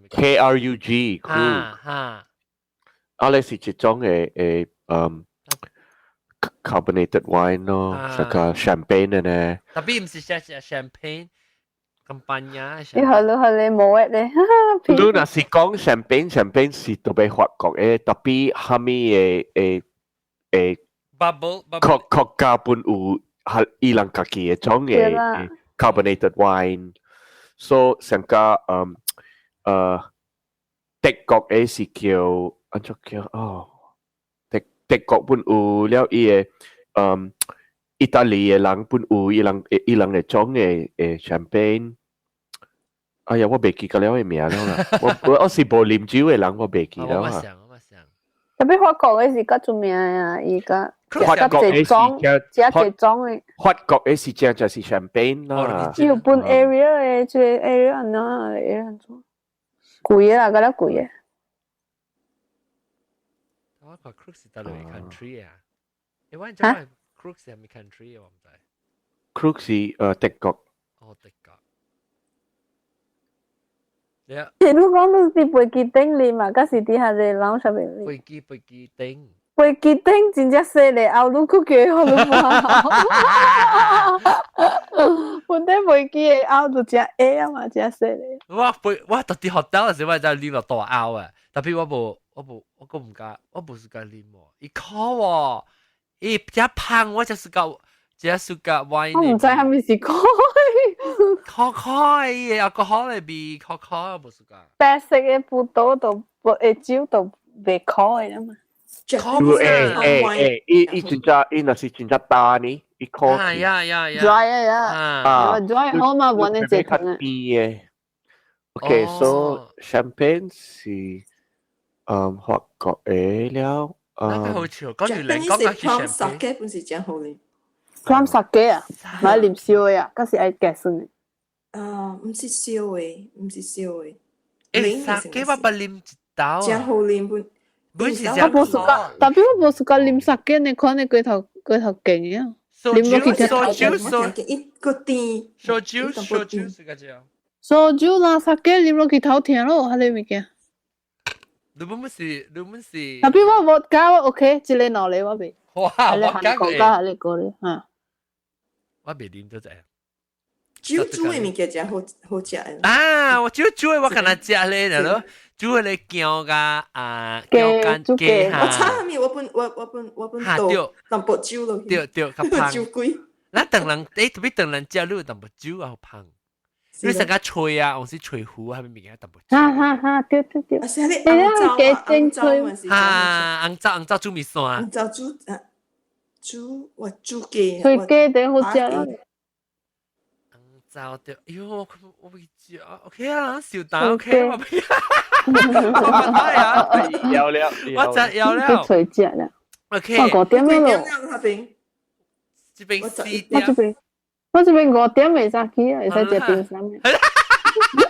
Speaker 3: Krug。
Speaker 1: 哈。
Speaker 3: 啊，你是一種嘅carbonated wine 咯，係個 champagne 呢。
Speaker 1: 特別唔是champagne。campanya。
Speaker 6: 你冇嘅咧。
Speaker 3: 如果是講 champagne 是特別法國嘅，特別下面嘅
Speaker 1: bubble
Speaker 3: 國家本有。係伊朗家己嘅種嘅 carbonated wine， so 成個德國嘅是叫安怎叫哦，德國本有了伊嘅意大利嘅人本有伊朗嘅種嘅champagne。哎呀，我未記得了嘅名了啦，我是無啉酒嘅人，我未記了啊。
Speaker 6: 特別法國嘅是較出名啊，而家。
Speaker 3: 法國嘅是
Speaker 6: 法
Speaker 3: 國嘅是正就是 champagne 啦。
Speaker 6: 日本 area 嘅，即係 area 啦，area 貴啊，覺得貴啊。
Speaker 1: 我話 Krug 是大陸嘅 country 啊，你話就係 Krug 係咩 country 啊？我唔知。
Speaker 3: Krug 是德國。
Speaker 1: 哦，德國。你
Speaker 6: 都講到啲飛機頂你嘛，嗰時啲下哋諗上面。
Speaker 1: 飛機頂。
Speaker 6: 飛機頂真正犀利，後路佢幾好嘛。本地飛機嘅後度真 A 啊嘛，真犀利。
Speaker 1: 我特啲學到嘅時候就係練落大拗啊，特別我個唔加，我唔是加練喎，伊考喎，伊比較胖，我就是教。wine
Speaker 6: 我唔知係咪是
Speaker 1: 開嘅，有個可能比開冇事㗎。
Speaker 6: 白色嘅葡萄度，酒度未開嘅嘛。
Speaker 3: 伊真正伊若是真正大呢，伊開。
Speaker 1: 呀。
Speaker 6: dry 啊，dry 好嘛，揾你直情啊。
Speaker 3: Okay, so champagne 是法國嘅了。
Speaker 1: 那個好笑，講榴蓮講下去
Speaker 5: plum
Speaker 1: champagne。sake
Speaker 5: 本是真好咧。
Speaker 6: plum sake 啊，買啉燒嘅啊，嗰時愛夾酸。
Speaker 5: 唔是燒嘅，唔是燒嘅。
Speaker 1: 誒，sake 我不啉一刀
Speaker 5: 真好啉本。
Speaker 1: 本是
Speaker 6: 我冇暑假，但係我冇暑假啉 sake 呢，看你佢頭勁啊。
Speaker 1: 燒
Speaker 5: 一個甜。
Speaker 1: 燒酒是個叫。
Speaker 6: 燒酒啦，sake 啉落去頭甜咯，係你物件。
Speaker 1: 你們是。
Speaker 6: 但係我冇加我 OK，一個兩個我未。
Speaker 1: 哇，
Speaker 6: 我加係你講咧嚇。
Speaker 1: 我未啉到隻。
Speaker 5: 煮嘅物件真好食嘅。
Speaker 1: 啊，我煮嘅我跟他食咧，咯，煮嘅咧姜噶姜干雞哈。
Speaker 5: 我炒下面我本豆淡薄酒落去。
Speaker 1: 對，較香。
Speaker 5: 酒鬼。
Speaker 1: 那等人特別等人食，你淡薄酒啊好香。你成個吹啊，我是吹壺啊，係咪名淡薄酒？
Speaker 6: 哈，對。
Speaker 5: 啊，是你紅糟
Speaker 1: 啊，紅糟煮米線啊。
Speaker 5: 紅糟煮雞。
Speaker 6: 吹雞頂好食啦。
Speaker 1: 糟掉，哎呦，我未知啊 ，OK 啊，小蛋 OK，我未，
Speaker 3: 有了，
Speaker 1: 我真有了，
Speaker 6: 吹只啦
Speaker 1: ，OK，
Speaker 6: 我5點咯，
Speaker 5: 嗰邊，
Speaker 1: 這邊4點，
Speaker 6: 我這邊5點未စား起啊，會使食冰衫嘅，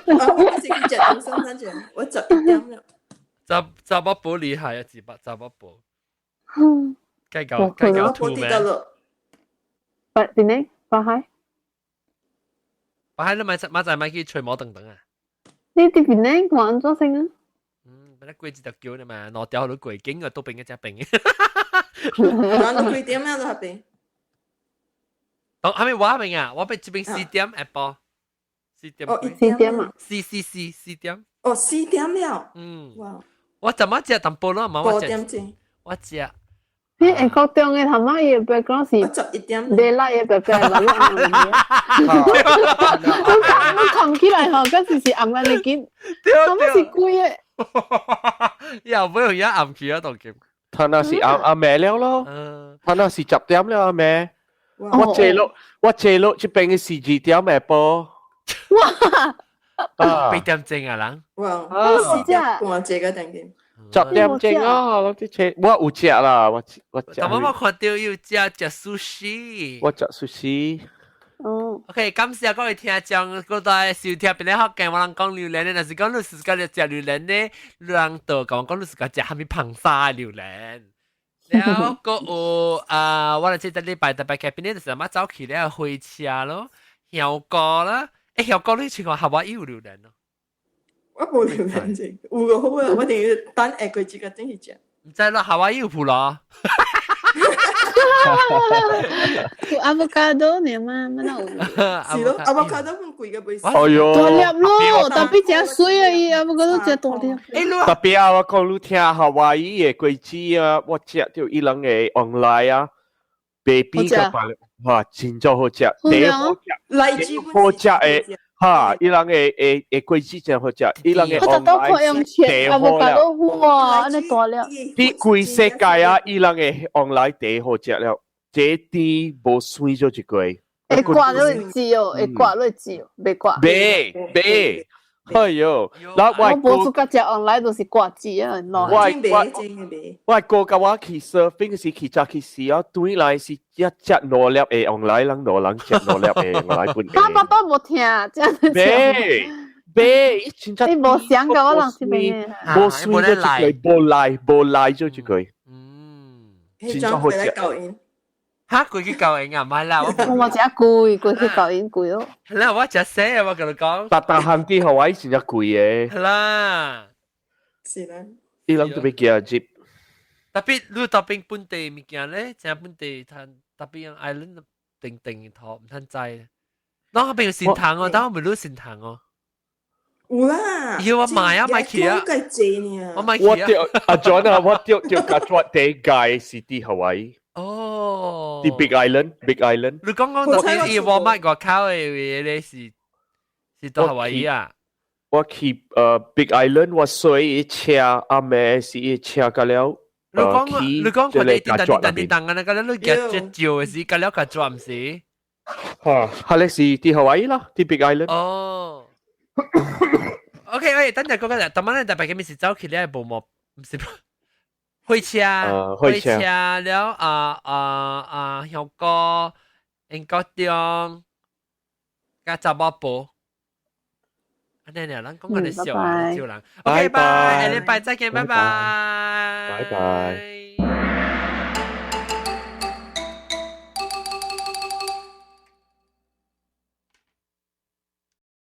Speaker 5: 我食只冰衫嗰陣，我11點了，
Speaker 1: 雜包寶厲害啊，雜包寶，雞狗吐咩？
Speaker 6: 點呢？發開。
Speaker 1: 我喺你咪咪去吹毛等等啊！
Speaker 6: 呢啲邊咧講咗先啊？
Speaker 1: 本來貴字就叫你嘛，攞掉好多貴景嘅都變一隻病。
Speaker 5: 講到幾點啊？都係邊？
Speaker 1: 係咪話明啊？我俾這邊4點 Apple， 4點。
Speaker 6: 哦，4點啊
Speaker 1: 4點。
Speaker 5: 哦，4點了。
Speaker 1: 哇！我怎麼食淡薄咯？唔係我食。我食。
Speaker 6: 你外國中嘅頭媽嘢白講是
Speaker 5: 11點，
Speaker 6: 你拉嘢白白話你暗嘅嘢，我冚起來嗬，嗰時是暗嘅你見，咁是貴嘅。
Speaker 1: 又冇用一暗起啊，當劍。
Speaker 3: 他那是阿妹了咯，他那是10點了阿妹。我借落這邊嘅是2點嘅波。
Speaker 6: 哇
Speaker 1: ！8點正啊，人。
Speaker 5: 哇！4點半這個等劍。
Speaker 3: 10點正啊！我有食啦，我食。
Speaker 1: 但我看到有食 sushi。
Speaker 3: 我食 sushi。OK，
Speaker 1: 感謝各位聽眾嗰代收聽，邊啲學嘅我人講榴蓮咧，但是講你是個食榴蓮咧，人道講講你是個食蝦米螃沙榴蓮。然後個有我哋即係禮拜特別嘅邊啲就是乜早起咧開車咯，香菇啦，香菇你去過夏威夷有榴蓮咯。
Speaker 5: 我冇榴蓮啫，有個好啊！我哋要等下個節嘅真係食。
Speaker 1: 唔知咯，夏威夷有鋪咯。
Speaker 6: avocado 你嘛乜都有。
Speaker 5: 是咯，avocado 咁貴嘅本身。
Speaker 3: 哎呦，
Speaker 6: 大粒咯，特別食水啊！伊 avocado 食大粒。
Speaker 3: 特別啊，我講你聽夏威夷嘅貴子啊，我食到伊人嘅 online 啊 ，baby 個飯嚇真做好食，第好食，好食嘅。哈！伊人嘅貴子真好食，伊人嘅 online 第好了。
Speaker 6: 哇！你大粒。
Speaker 3: 啲貴世界啊，伊人嘅 online 第好食了。這啲無水咗一句，
Speaker 6: 會掛落去煮哦，會掛落去煮，袂掛。
Speaker 3: 袂，哎呦，
Speaker 6: 我無出個食 online 都是掛煮啊，
Speaker 3: 我個甲我去 surfing 時去早去時啊，對來是一隻攞粒嘅 online 人攞人食攞粒嘅 online 本。
Speaker 6: 爸爸冇聽，真係。
Speaker 3: 袂，
Speaker 6: 你無想噶，我人是咩？
Speaker 3: 無水咗一句，無來咗一句。
Speaker 5: 真真好食。
Speaker 1: 嚇，貴去教人啊，唔係啦，
Speaker 6: 我食貴去教人貴咯。
Speaker 1: 係啦，我食死啊，我同你講。
Speaker 3: 但行啲學位先一貴嘅。
Speaker 1: 係啦。
Speaker 5: 是啦。
Speaker 3: 啲諗到俾幾啊接。
Speaker 1: 特別你特別本地物件咧，就本地特別用 island 定托唔通制。當我邊有善堂哦，當我唔攞善堂哦。
Speaker 5: 有啦。
Speaker 1: 要我買啊，買起啊。我買起啊。
Speaker 3: 我掉阿 John 啊，我掉架抓地界是啲學位。
Speaker 1: 哦，
Speaker 3: 啲 Big Island。
Speaker 1: 你講特別要我買個烤嘅嘢咧，是到夏威夷啊？
Speaker 3: 我去Big Island，我睡一車，阿妹是一車個了。
Speaker 1: 你講佢哋電燈啊，個了你夾隻照嘅是個了個抓唔是？
Speaker 3: 嚇，係咧是啲夏威夷啦，啲 Big Island。
Speaker 1: 哦， OK， 喂，等陣講緊，當晚咧特別嘅面是走去咧部幕，唔是開車，開車了香港、英國中，加雜包布。安尼了，咱講緊啲笑啊，笑人。OK，拜，下禮拜再見，拜拜。
Speaker 3: 拜拜。